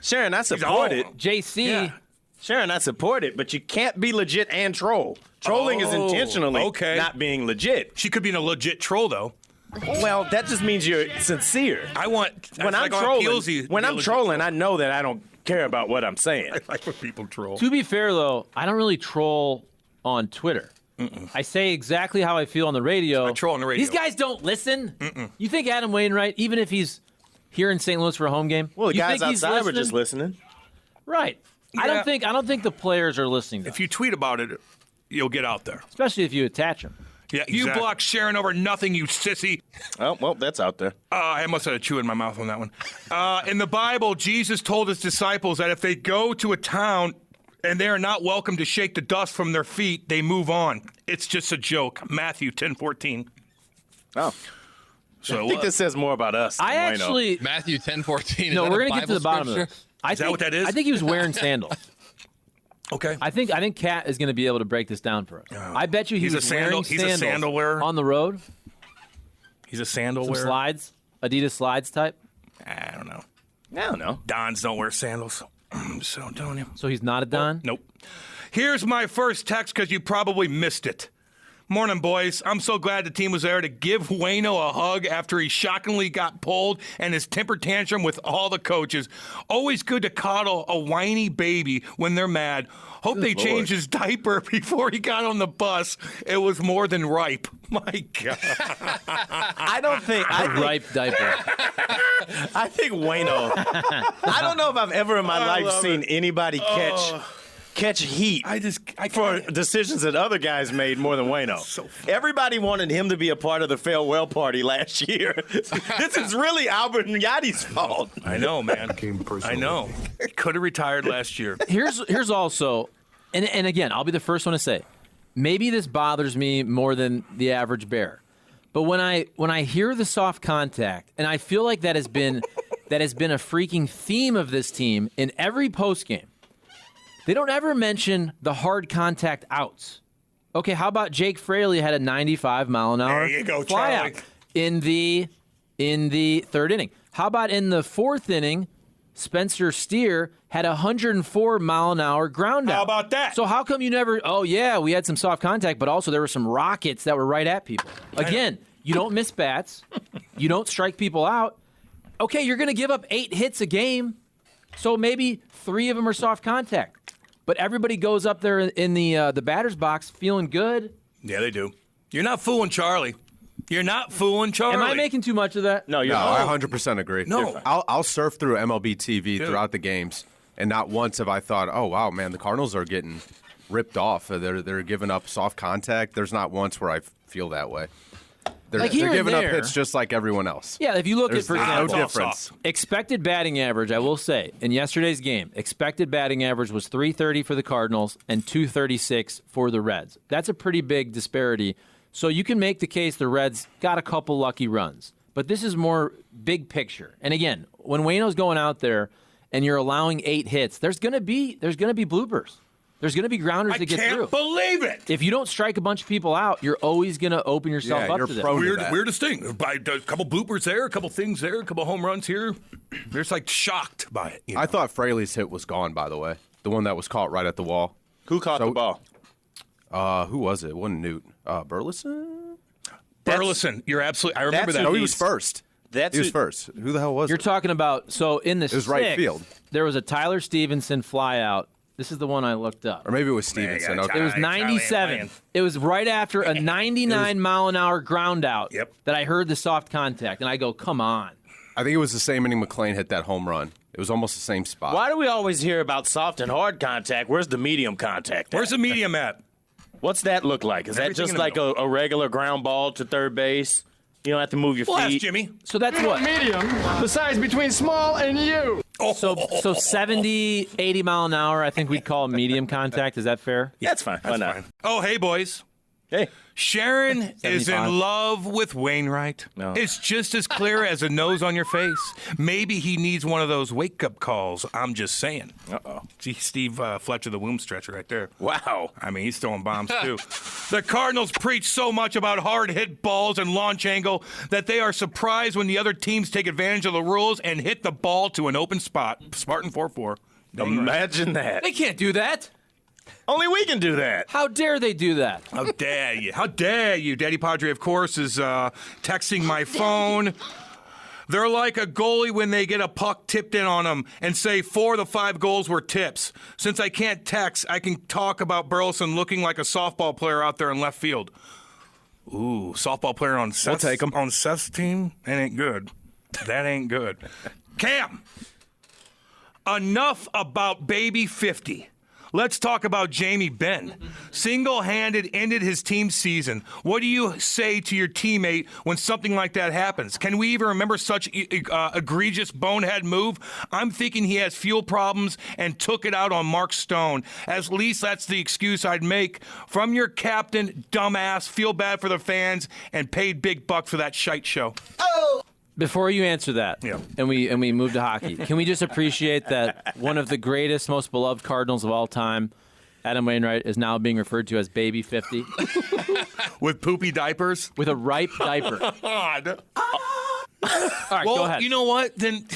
Sharon, I support it. JC. Yeah. Sharon, I support it, but you can't be legit and troll. Trolling is intentionally not being legit. She could be a legit troll, though. Well, that just means you're sincere. When I'm trolling, I know that I don't care about what I'm saying. I like when people troll. To be fair, though, I don't really troll on Twitter. I say exactly how I feel on the radio. I troll on the radio. These guys don't listen. You think Adam Wainwright, even if he's here in St. Louis for a home game, well, the you guys think he's outside were listening? just listening. Right. Yeah. I don't think the players are listening. If you tweet about it, you'll get out there. Especially if you attach them. Yeah, you blocked Sharon over nothing, you sissy. Oh, well, that's out there. I must have had a chew in my mouth on that one. In the Bible, Jesus told his disciples that if they go to a town and they are not welcome to shake the dust from their feet, they move on. It's just a joke. Matthew 10:14. Oh. So I think this says more about us. Matthew 10:14. No, we're going to get to the bottom of this. Is that what that is? I think he was wearing sandals. Okay. I think Kat is going to be able to break this down for us. I bet you He's was a sandal- wearing he's a sandals sandal wearer? on the road. He's a sandal Some wearer. slides, Adidas slides type. I don't know. I don't know. Dons don't wear sandals. So I'm telling you. So he's not a Don? Nope. Here's my first text because you probably missed it. Morning, boys. I'm so glad the team was there to give Waino a hug after he shockingly got pulled and his temper tantrum with all the coaches. Always good to coddle a whiny baby when they're mad. Hope they changed his diaper before he got on the bus. It was more than ripe. My God. I think ripe diaper. I think Waino. I don't know if I've ever in my life seen anybody catch heat for decisions that other guys made more than Waino. Everybody wanted him to be a part of the farewell party last year. This is really Albert Yachty's fault. I know, man. I know. Could have retired last year. Here's also, and again, I'll be the first one to say, maybe this bothers me more than the average Bear. But when I hear the soft contact, and I feel like that has been a freaking theme of this team in every postgame. They don't ever mention the hard contact outs. Okay, how about Jake Fraley had a 95-mile-an-hour There you go, fly Charlie. out in the third inning? How about in the fourth inning, Spencer Steer had a 104-mile-an-hour ground out? How about that? So how come you never? Oh yeah, we had some soft contact, but also there were some rockets that were right at people. Again, you don't miss bats, you don't strike people out. Okay, you're going to give up 8 hits a game, so maybe 3 of them are soft contact. But everybody goes up there in the batter's box feeling good. Yeah, they do. You're not fooling Charlie. You're not fooling Charlie. Am I making too much of that? No, you're I not. 100% agree. No. I'll surf through MLB TV throughout the games, and not once have I thought, oh, wow, man, the Cardinals are getting ripped off. They're giving up soft contact. There's not once where I feel that way. They're Like here and giving up there. hits just like everyone else. Yeah, if you look There's at, for no example, difference. expected batting average, I will say, in yesterday's game, expected batting average was .330 for the Cardinals and .236 for the Reds. That's a pretty big disparity. So you can make the case the Reds got a couple lucky runs. But this is more big picture. And again, when Waino's going out there and you're allowing 8 hits, there's going to be bloopers. There's going to be grounders that get through. I can't believe it. If you don't strike a bunch of people out, you're always going to open yourself up to this. Weirdest thing. By a couple bloopers there, a couple things there, a couple home runs here. They're just like shocked by it. You know? I thought Fraley's hit was gone, by the way. The one that was caught right at the wall. Who caught the ball? Who was it? It wasn't Newt. Burleson? Burleson. You're absolutely. I remember that. No, he was first. He was first. Who the hell was You're it? talking about, so in the It was right field. There was a Tyler Stevenson flyout. This is the one I looked up. Or maybe it was Stevenson. Yeah, Okay. It was 97. It was right after a 99-mile-an-hour ground out that I heard the soft contact, and I go, come on. I think it was the same inning McClain hit that home run. It was almost the same spot. Why do we always hear about soft and hard contact? Where's the medium contact? Where's the medium at? What's that look like? Is that Everything just in the like a regular ground ball to third base? You don't have to move your Well, feet. ask Jimmy. So that's what? Medium, the size between small and you. So 70, 80 mile an hour, I think we'd call medium contact. Is that fair? Yeah, that's fine. Why not? Fine. Oh, hey, boys. Hey. Sharon is 75. in love with Wainwright. No. It's just as clear as a nose on your face. Maybe he needs one of those wake-up calls. I'm just saying. Uh-oh. See Steve Fletcher, the womb stretcher right there. Wow. I mean, he's throwing bombs, too. The Cardinals preach so much about hard-hit balls and launch angle that they are surprised when the other teams take advantage of the rules and hit the ball to an open spot. Spartan 4-4. Imagine that. They can't do that. Only we can do that. How dare they do that? How dare you? How dare you? Daddy Padre, of course, is texting my phone. They're like a goalie when they get a puck tipped in on them and say 4 of the 5 goals were tips. Since I can't text, I can talk about Burleson looking like a softball player out there in left field. Ooh, softball player on Seth's, take 'em. on Seth's team? That ain't good. That ain't good. Cam, enough about baby 50. Let's talk about Jamie Benn. Single-handed ended his team's season. What do you say to your teammate when something like that happens? Can we even remember such egregious bonehead move? I'm thinking he has fuel problems and took it out on Mark Stone. At least that's the excuse I'd make. From your captain, dumbass, feel bad for the fans, and paid big bucks for that shite show. Before you answer that, and we move to hockey, can we just appreciate that one of the greatest, most beloved Cardinals of all time, Adam Wainwright, is now being referred to as Baby 50? With poopy diapers? With a ripe diaper. God. All right, well, go ahead. You know what? Then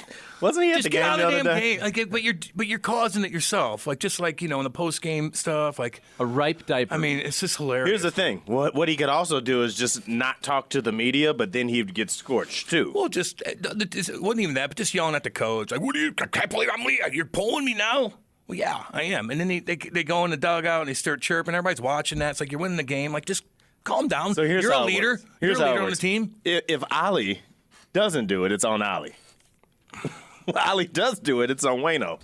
wasn't he at just the get game out the of the other damn day? game. Like, but you're causing it yourself. Like just like in the post game stuff. Like a ripe diaper. I mean, it's just hilarious. Here's the thing. What he could also do is just not talk to the media, but then he'd get scorched too. Well, just it wasn't even that, but just yelling at the coach. Like, what are you? I can't believe I'm leaving. You're pulling me now. Well, yeah, I am. And then they go in the dugout and they start chirping. Everybody's watching that. It's like you're winning the game. Like just calm down. So here's you're how a it leader. works. Here's you're a how it leader on the works. team. If Ali doesn't do it, it's on Ali. Ali does do it, it's on Waino.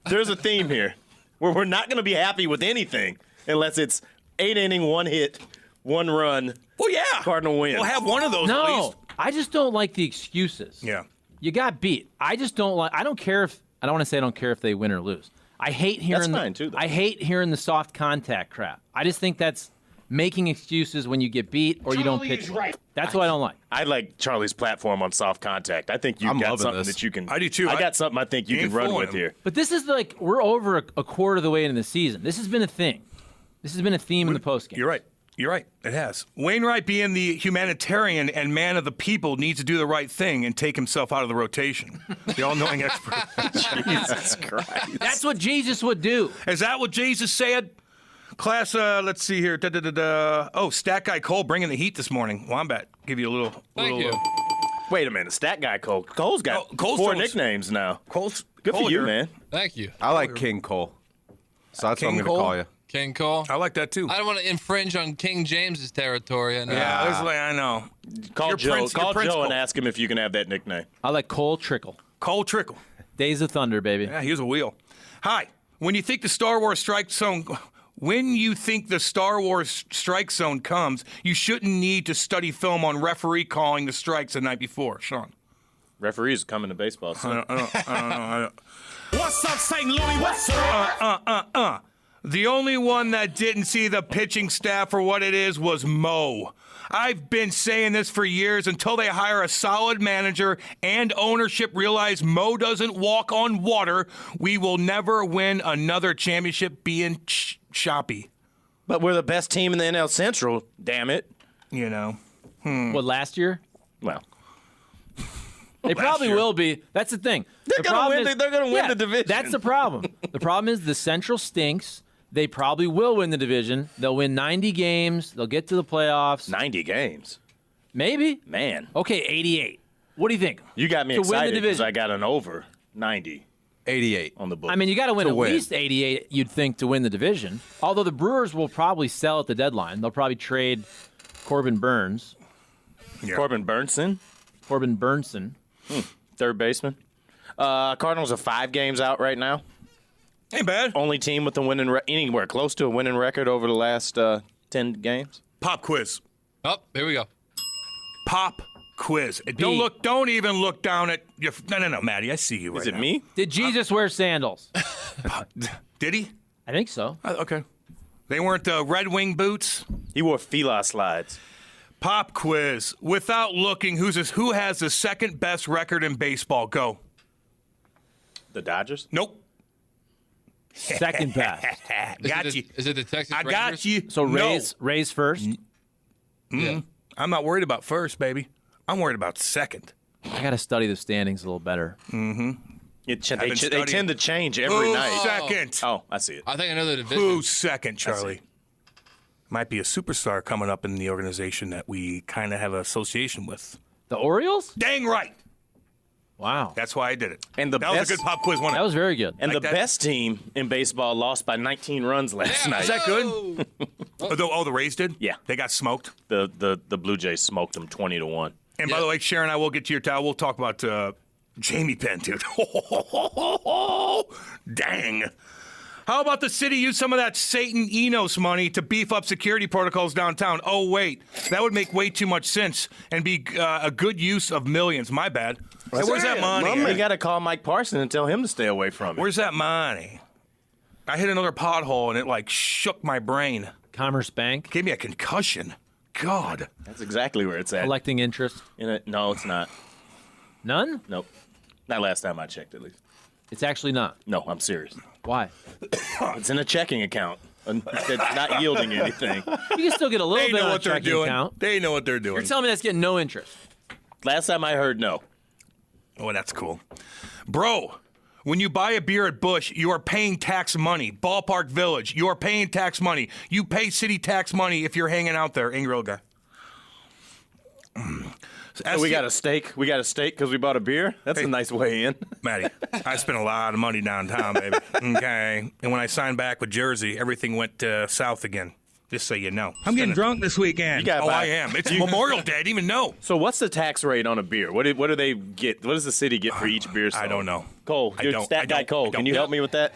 There's a theme here where we're not going to be happy with anything unless it's 8 inning, 1 hit, 1 run. Well, yeah. Cardinal win. We'll have one of those at least. I just don't like the excuses. Yeah. You got beat. I just don't like. I don't care if. I don't want to say I don't care if they win or lose. I hate hearing. That's fine, too, though. I hate hearing the soft contact crap. I just think that's making excuses when you get beat or you don't pitch. Right. That's what I don't like. I like Charlie's platform on soft contact. I think you've I'm got loving something this. that you can. I do, too. I got something I think you Ain't can run fooling with him. here. But this is like we're over a quarter of the way into the season. This has been a thing. This has been a theme in the postgame. You're right. You're right. It has. Wainwright, being the humanitarian and man of the people, needs to do the right thing and take himself out of the rotation. The all-knowing expert. Jesus Christ. That's what Jesus would do. Is that what Jesus said? Class, let's see here. Oh, Stat Guy Cole bringing the heat this morning. Wombat, give you a little. Thank you. Wait a minute, stat guy Cole. Cole's got Cole's 4 throwing- nicknames now. Cole's Good for you, Cole, man. Thank you. I like King Cole. So that's what I'm King going to Cole? call you. King Cole. I like that too. I don't want to infringe on King James's territory. Yeah, there's like, I know. Call You're Joe. Prince- Call you're Prince Joe Cole. and ask him if you can have that nickname. I like Cole Trickle. Cole Trickle. Days of Thunder, baby. Yeah, here's a wheel. Hi. When you think the Star Wars strike zone comes, you shouldn't need to study film on referee calling the strikes the night before. Sean. Referees coming to baseball soon. I don't. What's up, St. Louis? What's up? The only one that didn't see the pitching staff for what it is was Mo. I've been saying this for years until they hire a solid manager and ownership realize Mo doesn't walk on water. We will never win another championship being choppy. But we're the best team in the NL Central, damn it. You know. What, last year? Well. They probably year. will be. That's the thing. They're going to win the division. That's the problem. The problem is the Central stinks. They probably will win the division. They'll win 90 games. They'll get to the playoffs. 90 games. Maybe. Man. Okay, 88. What do you think? You got me To win the excited because division. I got an over 90 88 on the book. I mean, you got to win To at win. least 88, you'd think, to win the division. Although the Brewers will probably sell at the deadline. They'll probably trade Corbin Burns. Yeah. Corbin Burnson, Corbin Burnson. third baseman. Cardinals are 5 games out right now. Ain't bad. Only team with a winning anywhere close to a winning record over the last 10 games. Pop quiz. Oh, here we go. Pop quiz. Don't even look down at your. No, Maddie. I see you. Is right it now. me? Did Jesus wear sandals? Did he? I think so. Okay. They weren't Red Wing boots. He wore Fila slides. Pop quiz. Without looking, who has the second best record in baseball? Go. The Dodgers? Nope. Second best. Got you. Is it the Texas I Rangers? got you. So No. Rays first. Mm-mm. I'm not worried about first, baby. I'm worried about second. I got to study the standings a little better. Mm-hmm. They tend to change every Who's night. second? Oh, I see it. I think I know the division. Who's second, Charlie? Might be a superstar coming up in the organization that we kind of have an association with. The Orioles? Dang right. Wow. That's why I did it. And that was a good pop quiz, wasn't it? That was very good. And Like the that? best team in baseball lost by 19 runs last night. Is that good? The Rays did? Yeah. They got smoked? The Blue Jays smoked them 20-1. And by the way, Sharon, I will get to your towel. We'll talk about Jamie Penn, dude. Dang. How about the city use some of that Satan Enos money to beef up security protocols downtown? Oh, wait. That would make way too much sense and be a good use of millions. My bad. Hey, where's that money? You got to call Mike Parson and tell him to stay away from it. Where's that money? I hit another pothole and it like shook my brain. Commerce Bank. Gave me a concussion. God. That's exactly where it's at. Collecting interest. No, it's not. None? Nope. Not last time I checked, at least. It's actually not. No, I'm serious. Why? It's in a checking account. It's not yielding anything. You can still get a little They bit know on a what they're checking doing. account. They know what they're doing. You're telling me that's getting no interest. Last time I heard no. Oh, that's cool. Bro, when you buy a beer at Busch, you are paying tax money. Ballpark Village, you are paying tax money. You pay city tax money if you're hanging out there. Angry old guy. So we got a steak. We got a steak because we bought a beer. That's a nice way in. Maddie, I spent a lot of money downtown, baby. Okay. And when I signed back with Jersey, everything went south again. Just so you know. I'm getting drunk this weekend. I am. It's Memorial Day. I didn't even know. So what's the tax rate on a beer? What do they get? What does the city get for each beer sold? I don't know. Cole, you're stat guy Cole. Can you help me with that?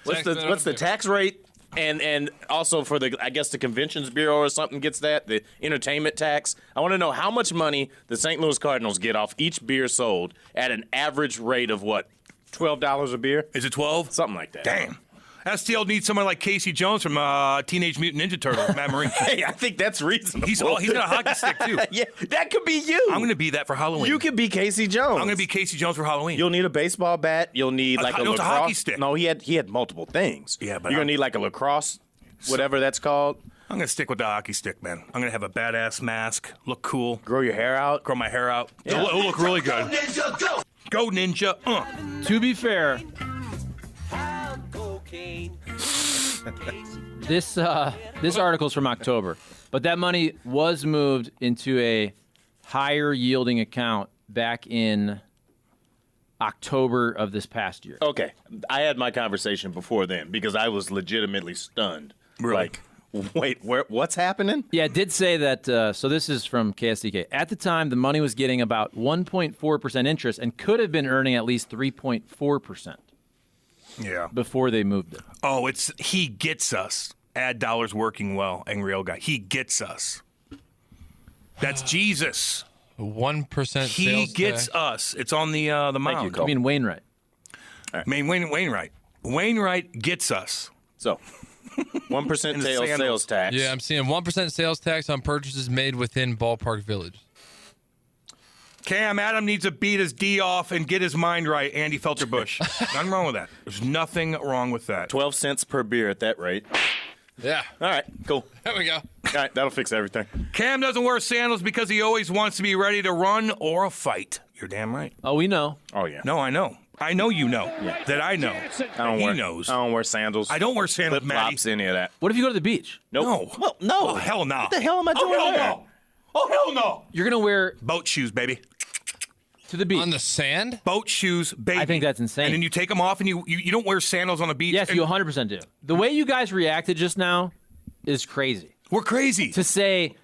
What's the tax rate? And also for the, I guess the Conventions Bureau or something gets that, the entertainment tax. I want to know how much money the St. Louis Cardinals get off each beer sold at an average rate of what? $12 a beer? Is it 12? Something like that. Damn. STL needs someone like Casey Jones from Teenage Mutant Ninja Turtles, Matt Marine. Hey, I think that's reasonable. He's got a hockey stick, too. Yeah, that could be you. I'm going to be that for Halloween. You could be Casey Jones. I'm going to be Casey Jones for Halloween. You'll need a baseball bat. You'll need like a lacrosse. A hockey stick. No, he had multiple things. Yeah, but you're going to need like a lacrosse, whatever that's called. I'm going to stick with the hockey stick, man. I'm going to have a badass mask, look cool. Grow your hair out. Grow my hair out. Yeah. It'll look really good. Go, Ninja, go! Go, Ninja. To be fair, this article's from October, but that money was moved into a higher yielding account back in October of this past year. Okay. I had my conversation before then because I was legitimately stunned. Really? Like, wait, what's happening? Yeah, it did say that, so this is from KSDK. At the time, the money was getting about 1.4% interest and could have been earning at least 3.4%. Yeah. Before they moved it. Oh, it's he gets us. Ad dollars working well, angry old guy. He gets us. That's Jesus. 1% He gets us. It's on the mound. I mean Wainwright. Right. Wainwright. Wainwright gets us. So, 1% sales tax. Yeah, I'm seeing 1% sales tax on purchases made within Ballpark Village. Cam Adam needs to beat his D off and get his mind right, Andy Felter-Bush. Nothing wrong with that. There's nothing wrong with that. 12 cents per beer at that rate. Yeah. All right, cool. There we go. All right, that'll fix everything. Cam doesn't wear sandals because he always wants to be ready to run or a fight. You're damn right. Oh, we know. Oh, yeah. No, I know. I know you know that I know. He knows. I don't wear sandals. I don't wear sandals, Matty. Flip-flops, any of that. What if you go to the beach? Nope. No. Well, no. Oh, hell no. What the hell am I doing hell there? no. Oh, hell no. You're going to wear boat shoes, baby. To the beach. On the sand? Boat shoes, baby. I think that's insane. And then you take them off and you don't wear sandals on the beach. Yes, you 100% do. The way you guys reacted just now is crazy. We're crazy. To say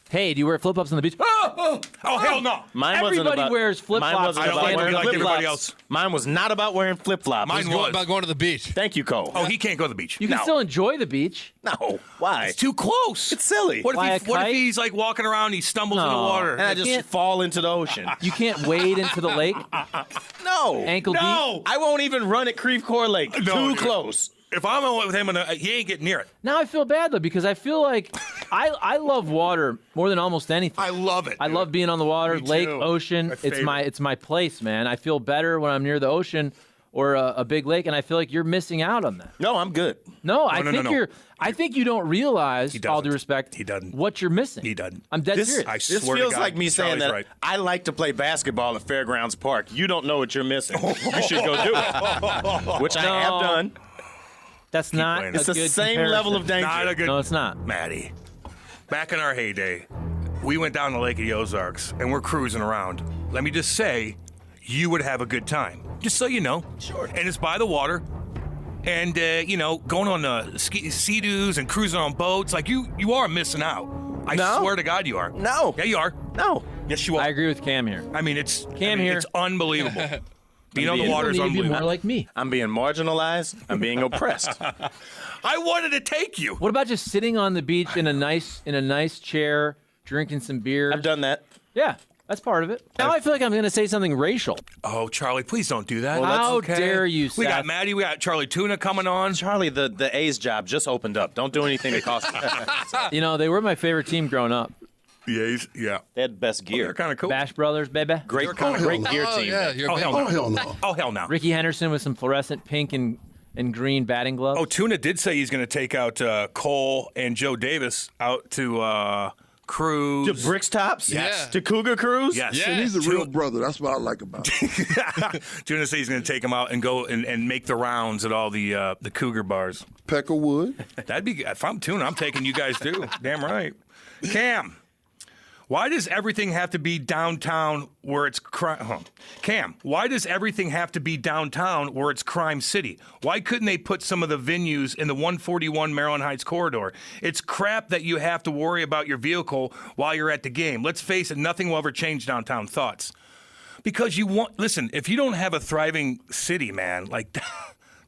Hey, do you wear flip-flops on the beach? Oh, hell no. Mine wasn't Everybody about, wears flip-flops. Mine wasn't I don't about like to wearing be like everybody flip-flops. else. Mine was not about wearing flip-flops. Mine was. About going to the beach. Thank you, Cole. Oh, he can't go to the beach. You can No. still enjoy the beach. No. Why? It's too close. It's silly. What Why, a if kite? he's like walking around, he stumbles in the No. water? And I just can't- fall into the ocean. You can't wade into the lake. No. Ankle deep? No. I won't even run at Creve Coeur Lake. No, Too dude. close. If I'm with him, he ain't getting near it. Now I feel bad though because I feel like I love water more than almost anything. I love it. I love being on the water, Me lake, too. ocean. My It's favorite. my place, man. I feel better when I'm near the ocean or a big lake, and I feel like you're missing out on that. No, I'm good. No, I no, think no. you're. I think you don't realize, He all due doesn't. respect, He doesn't. what you're missing. He doesn't. I'm dead This- serious. I This swear to feels God, like me saying Charlie's that right. I like to play basketball at Fairgrounds Park. You don't know what you're missing. You should go do it. Which I have done. That's not. playing. A It's the good same comparison. level of danger. Not a good. No, it's not. Maddie, back in our heyday, we went down to Lake of the Ozarks and we're cruising around. Let me just say, you would have a good time. Just so you know. Sure. And it's by the water. And, going on sea-doos and cruising on boats. Like, you are missing out. I No. swear to God you are. No. Yeah, you are. No. Yes, you are. I agree with Cam here. I mean, it's Cam here. It's unbelievable. Being on the People water is You need to be unbelievable. more like me. I'm being marginalized. I'm being oppressed. I wanted to take you. What about just sitting on the beach in a nice chair, drinking some beer? I've done that. Yeah, that's part of it. Now I feel like I'm going to say something racial. Oh, Charlie, please don't do that. How Okay. dare you, We got Seth. Maddie. We got Charlie Tuna coming on. Charlie, the A's job just opened up. Don't do anything that costs me. You know, they were my favorite team growing up. Yeah. They had the best gear. They're kind of cool. Bash Brothers, baby. Great gear Oh, team. yeah, you're Oh, big. hell no. Oh, hell no. Oh, hell no. Ricky Henderson with some fluorescent pink and green batting gloves. Oh, Tuna did say he's going to take out Cole and Joe Davis out to cruise. To Bricks Tops? Yes. To Cougar Cruise? Yes. And he's a real brother. That's what I like about him. Tuna says he's going to take them out and go and make the rounds at all the Cougar bars. Peckerwood. That'd be if I'm Tuna, I'm taking you guys too. Damn right. Cam, why does everything have to be downtown where it's crime? Cam, why does everything have to be downtown where it's crime city? Why couldn't they put some of the venues in the 141 Maryland Heights corridor? It's crap that you have to worry about your vehicle while you're at the game. Let's face it, nothing will ever change downtown. Thoughts? Because listen, if you don't have a thriving city, man, like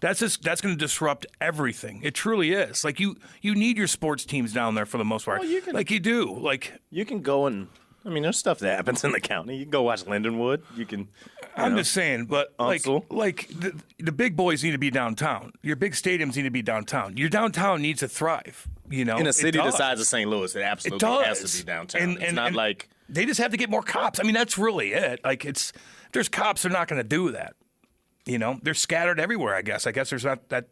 that's going to disrupt everything. It truly is. Like you need your sports teams down there for the most part. Well, you can- like you do. Like You can go and, I mean, there's stuff that happens in the county. You can go watch Lindenwood. You can. I'm just saying, but Unsel. like the big boys need to be downtown. Your big stadiums need to be downtown. Your downtown needs to thrive. You know, In a It city the does. size of St. Louis, it absolutely It has does. to be downtown. It's not like. they just have to get more cops. I mean, that's really it. Like if there's cops, they're not going to do that. You know, they're scattered everywhere. I guess there's not that.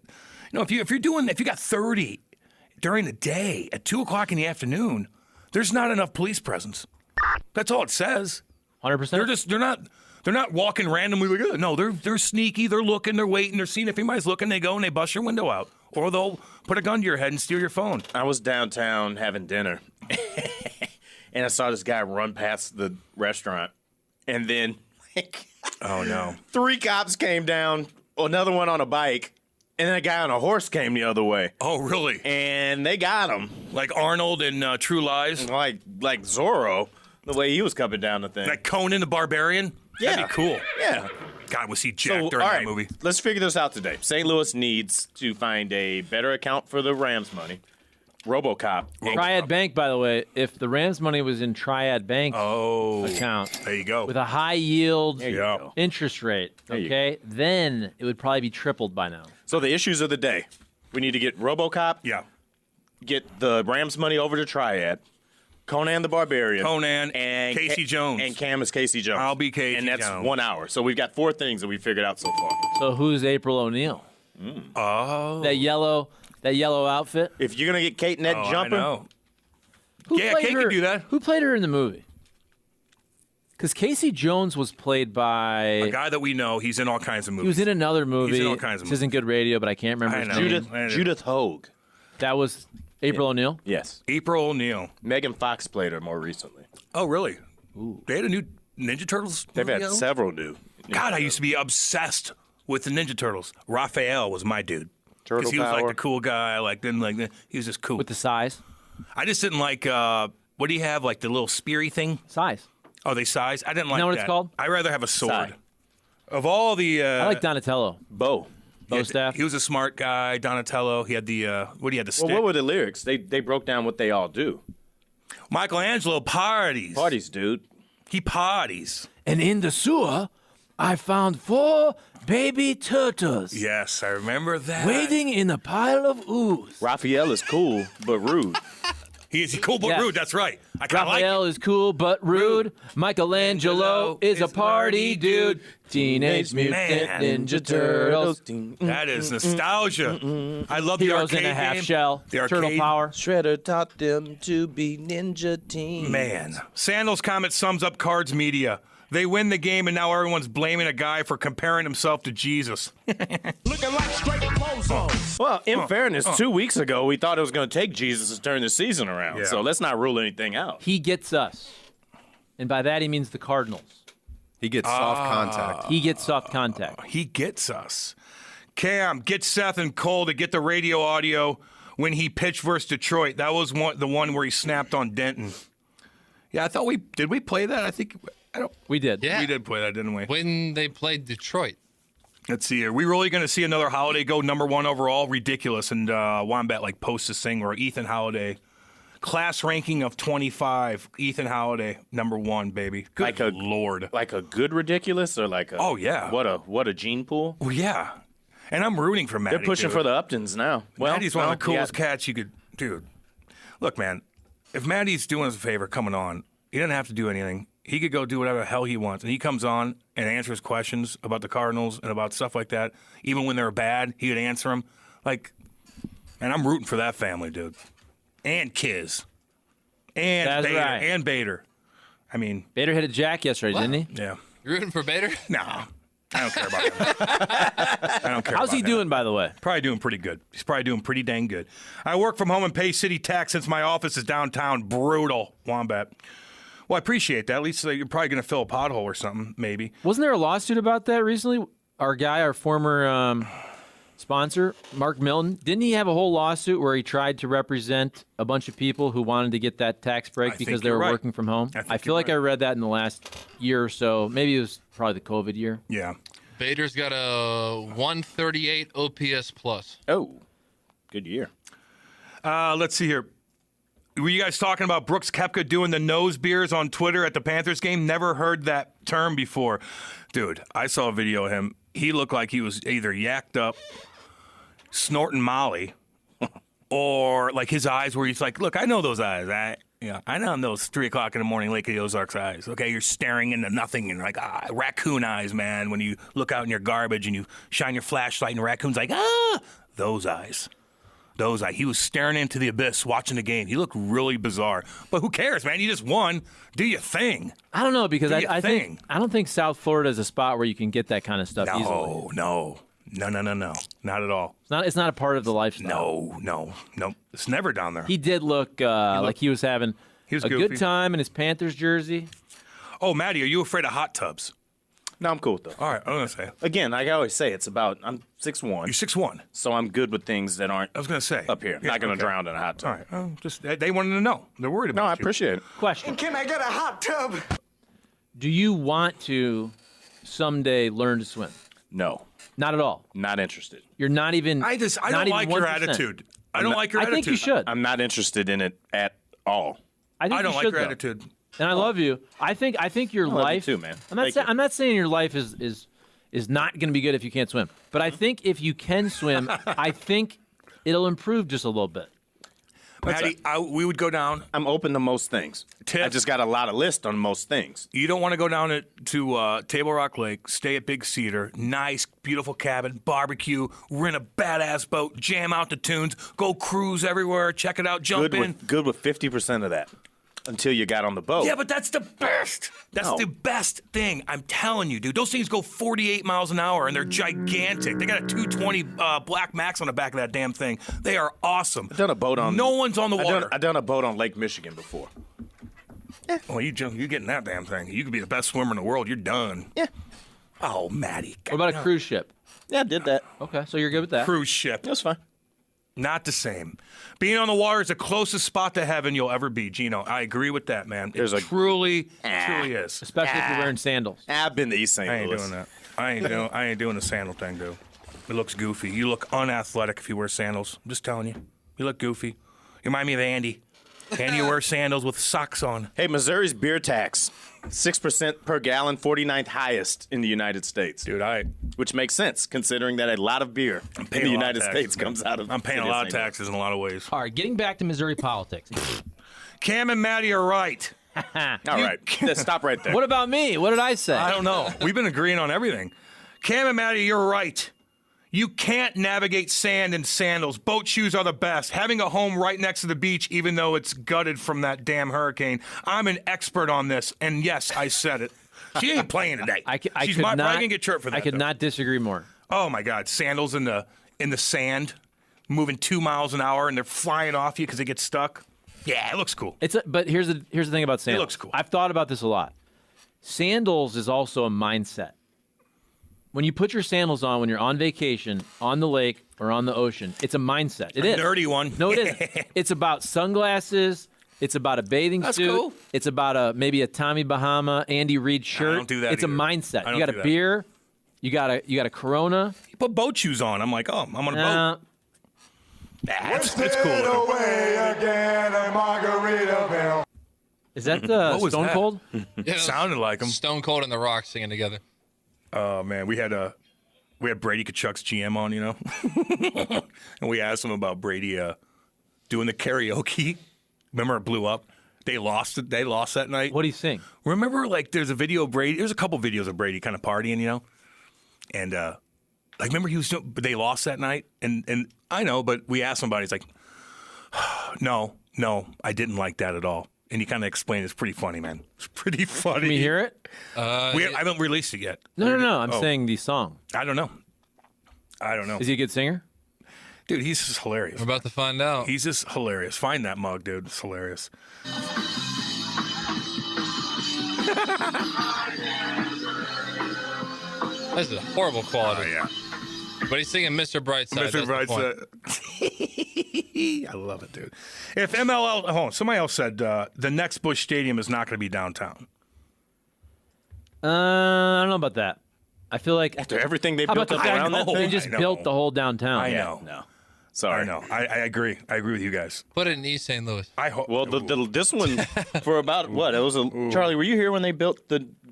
You know, if you got 30 during the day at 2:00 in the afternoon, there's not enough police presence. That's all it says. 100%. They're not walking randomly like, oh. No, they're sneaky. They're looking. They're waiting. They're seeing if anybody's looking. They go and they bust your window out, or they'll put a gun to your head and steal your phone. I was downtown having dinner, and I saw this guy run past the restaurant, and then Oh no! 3 cops came down, another one on a bike, and then a guy on a horse came the other way. Oh really? And they got him. Like Arnold in True Lies. Like Zorro, the way he was coming down the thing. Like Conan the Barbarian. Yeah. That'd be cool. Yeah. God, was he jacked So, during all that right, movie? let's figure this out today. St. Louis needs to find a better account for the Rams money. RoboCop. Triad Bank, by the way, if the Rams money was in Triad Bank account, there you go, with a high yield go. interest rate, There you okay, then it would probably be tripled by now. So the issues of the day. We need to get RoboCop. Yeah. Get the Rams money over to Triad. Conan the Barbarian. Conan, and Casey Jones. And Cam is Casey Jones. I'll be Casey And that's Jones. 1 hour. So we've got 4 things that we figured out so far. So who's April O'Neil? Oh. That yellow outfit? If you're going to get Kate Nett Oh, jumping. I know. Who Yeah, played Kate her, could do that. Who played her in the movie? Because Casey Jones was played by A guy that we know. He's in all kinds of movies. He was in another movie. He's in all kinds of This isn't good radio, but I can't remember his name. Judith Hogue. That was April O'Neil? Yes. April O'Neil. Megan Fox played her more recently. Oh, really? Ooh. They had a new Ninja Turtles They've movie had out? several new. God, I used to be obsessed with the Ninja Turtles. Raphael was my dude. Turtle Because he was like power. the cool guy. He was just cool. With the size? I just didn't like what do you have? Like the little speary thing? Size. Oh, they size? I didn't like that. You know what it's called? I'd rather have a sword. Sai. Of all the... I like Donatello. Bo staff. He was a smart guy. Donatello. He had the... what do you have? The stick? Well, what were the lyrics? They broke down what they all do. Michelangelo parties. Parties, dude. He parties. And in the sewer, I found 4 baby turtles. Yes, I remember that. Waiting in a pile of ooze. Raphael is cool, but rude. He is cool but Yes. rude. That's right. I kind of like Raphael it. is cool but rude. Michelangelo is a party dude. Teenage Mutant Ninja Turtles. That is nostalgia. I love the Heroes arcade in a half game. shell. The Turtle arcade. power. Shredder taught them to be ninja teens. Man, Sandals comment sums up Cards media. They win the game, and now everyone's blaming a guy for comparing himself to Jesus. Looking like straight bozos. Well, in fairness, 2 weeks ago, we thought it was going to take Jesus to turn the season around. Yeah. So let's not rule anything out. He gets us. And by that, he means the Cardinals. He gets soft contact. He gets soft contact. He gets us. Cam, get Seth and Cole to get the radio audio when he pitched versus Detroit. That was the one where he snapped on Denton. Yeah, I thought did we play that? We did. Yeah. We did play that, didn't we? When they played Detroit. Let's see here. We really going to see another Holiday go #1 overall? Ridiculous. And Wombat posts this thing where Ethan Holiday, class ranking of 25. Ethan Holiday, #1, baby. Good Lord. Like a good ridiculous or like a... Oh, yeah. What a gene pool? Well, yeah. And I'm rooting for Matty. They're pushing dude. for the Uptons now. Well, Matty's one of the coolest yeah. cats you could... Dude, look, man. If Matty's doing us a favor coming on, he doesn't have to do anything. He could go do whatever the hell he wants. And he comes on and answers questions about the Cardinals and about stuff like that. Even when they're bad, he would answer them. And I'm rooting for that family, dude. And Kiz. And That's Bader. right. And Bader. I mean... Bader hit a jack yesterday, didn't he? Yeah. You rooting for Bader? Nah. I don't care about him. I don't care How's about he him. doing, by the way? Probably doing pretty good. He's probably doing pretty dang good. I work from home and pay city tax since my office is downtown. Brutal, Wombat. Well, I appreciate that. At least you're probably going to fill a pothole or something, maybe. Wasn't there a lawsuit about that recently? Our former sponsor, Mark Milton, didn't he have a whole lawsuit where he tried to represent a bunch of people who wanted to get that tax break I because think they you're were right. working from home? I feel like I read that in the last year or so. Maybe it was probably the COVID year. Yeah. Bader's got a 138 OPS plus. Oh, good year. Let's see here. Were you guys talking about Brooks Koepka doing the nose beers on Twitter at the Panthers game? Never heard that term before. Dude, I saw a video of him. He looked like he was either yacked up, snorting Molly, or like his eyes where he's like, look, I know those eyes. I know those 3 o'clock in the morning Lake of the Ozarks eyes. Okay, you're staring into nothing and like, raccoon eyes, man. When you look out in your garbage and you shine your flashlight and the raccoon's like, those eyes. Those eyes. He was staring into the abyss watching the game. He looked really bizarre. But who cares, man? You just won. Do your thing. I don't know because Do your I thing. don't think South Florida is a spot where you can get that kind of stuff easily. No. Not at all. It's not a part of the lifestyle. No. It's never down there. He did look like he was having a goofy. good time in his Panthers jersey. Oh, Maddie, are you afraid of hot tubs? No, I'm cool with that. All right, I'm going to say. Again, like I always say, I'm 6'1". You're 6'1". So I'm good with things that aren't I was going to say. up here. Yeah, Not going to okay. drown in a hot tub. All right. They wanted to know. They're worried about No, I you. appreciate it. Question. Can I get a hot tub? Do you want to someday learn to swim? No, Not at all. not interested. You're not even. I don't not even like your 1%. attitude. I don't like your I attitude. think you should. I'm not interested in it at all. I don't you like should, your though. attitude. And I love you. I think your I love you life too, man. I'm not saying your life is not going to be good if you can't swim. But I think if you can swim, I think it'll improve just a little bit. Maddie, we would go down. I'm open to most things. I just got a lot of list on most things. You don't want to go down to Table Rock Lake, stay at Big Cedar, nice, beautiful cabin, barbecue, rent a badass boat, jam out the tunes, go cruise everywhere, check it out, jump in. Good with 50% of that until you got on the boat. Yeah, but that's the best. That's No. the best thing. I'm telling you, dude. Those things go 48 miles an hour, and they're gigantic. They got a 220 Black Max on the back of that damn thing. They are awesome. I've done a boat on. No one's on the water. I've done a boat on Lake Michigan before. Well, you get in that damn thing. You could be the best swimmer in the world. You're done. Yeah. Oh, Maddie. What about a cruise ship? Yeah, I did that. Okay, so you're good with that. Cruise ship? That's fine. Not the same. Being on the water is the closest spot to heaven you'll ever be, Gino. I agree with that, man. It truly is. Especially if you're wearing sandals. I've been to East St. I ain't Louis. doing that. I ain't doing the sandal thing, dude. It looks goofy. You look unathletic if you wear sandals. I'm just telling you. You look goofy. You remind me of Andy. Andy wears sandals with socks on. Hey, Missouri's beer tax, 6% per gallon, 49th highest in the United States. Dude, which makes sense considering that a lot of beer in the United States comes out of. I'm paying a lot of taxes in a lot of ways. All right, getting back to Missouri politics. Cam and Maddie are right. All right, stop right there. What about me? What did I say? I don't know. We've been agreeing on everything. Cam and Maddie, you're right. You can't navigate sand in sandals. Boat shoes are the best. Having a home right next to the beach, even though it's gutted from that damn hurricane. I'm an expert on this, and yes, I said it. She ain't playing today. She's probably going to get hurt for that. I could though. not disagree more. Oh my God, sandals in the sand, moving 2 miles an hour, and they're flying off you because they get stuck. Yeah, it looks cool. But here's the thing about sandals. It looks cool. I've thought about this a lot. Sandals is also a mindset. When you put your sandals on when you're on vacation, on the lake, or on the ocean, it's a mindset. It is. Dirty one. No, it isn't. It's about sunglasses. It's about a bathing suit. Cool. It's about maybe a Tommy Bahama, Andy Reid shirt. I don't do that It's either. a mindset. I You don't got do a that. beer. You got a Corona. You put boat shoes on. I'm like, I'm on a boat. That's cool. Away again at Margaritaville. Is that What was Stone that? Cold? Yeah, Sounded like him. Stone Cold and The Rock singing together. Oh man, we had Brady Kachuk's GM on, and we asked him about Brady doing the karaoke. Remember it blew up? They lost it. They lost that night. What do you sing? Remember, there's a video of Brady. There's a couple videos of Brady kind of partying, and remember he was. But they lost that night, and I know, but we asked him about it. He's like, no, I didn't like that at all. And he kind of explained it's pretty funny, man. It's pretty funny. Can we hear it? I haven't released it yet. No. I'm saying the song. I don't know. Is he a good singer? Dude, he's just hilarious. We're about to find out. He's just hilarious. Find that mug, dude. It's hilarious. This is horrible quality. Oh, yeah. But he's singing Mr. Brightside. Mr. Brightside. I love it, dude. If somebody else said the next Busch Stadium is not going to be downtown. I don't know about that. I feel like after everything they how built about up the fact around that they thing, just built the whole downtown. I know. No. Sorry. I know. I agree. I agree with you guys. Put it in East St. Louis. I hope. Well, this one for about what? It was Charlie. Were you here when they built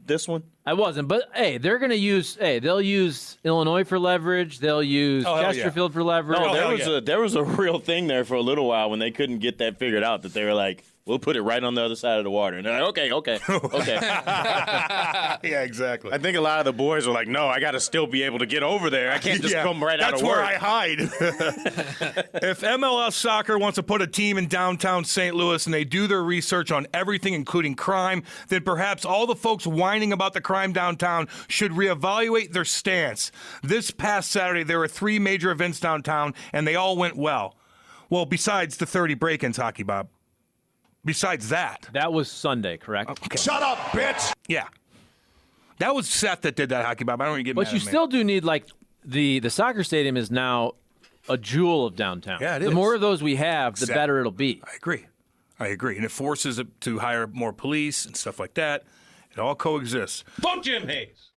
this one? I wasn't, but hey, they're going to use. Hey, they'll use Illinois for leverage. They'll use Chesterfield for leverage. No, there was a real thing there for a little while when they couldn't get that figured out. That they were like, we'll put it right on the other side of the water, and they're like, okay. Yeah, exactly. I think a lot of the boys were like, no, I got to still be able to get over there. I can't just come right out of work. That's where I hide. If MLS Soccer wants to put a team in downtown St. Louis and they do their research on everything, including crime, then perhaps all the folks whining about the crime downtown should reevaluate their stance. This past Saturday, there were 3 major events downtown, and they all went well. Well, besides the 30 break-ins, Hockey Bob. Besides that. That was Sunday, correct? Okay. Shut up, bitch! Yeah. That was Seth that did that, Hockey Bob. I don't even get mad But you at me. still do need, the soccer stadium is now a jewel of downtown. Yeah, it The is. more of those we have, the better it'll be. I agree. And it forces it to hire more police and stuff like that. It all coexists. Vote Jim Hayes.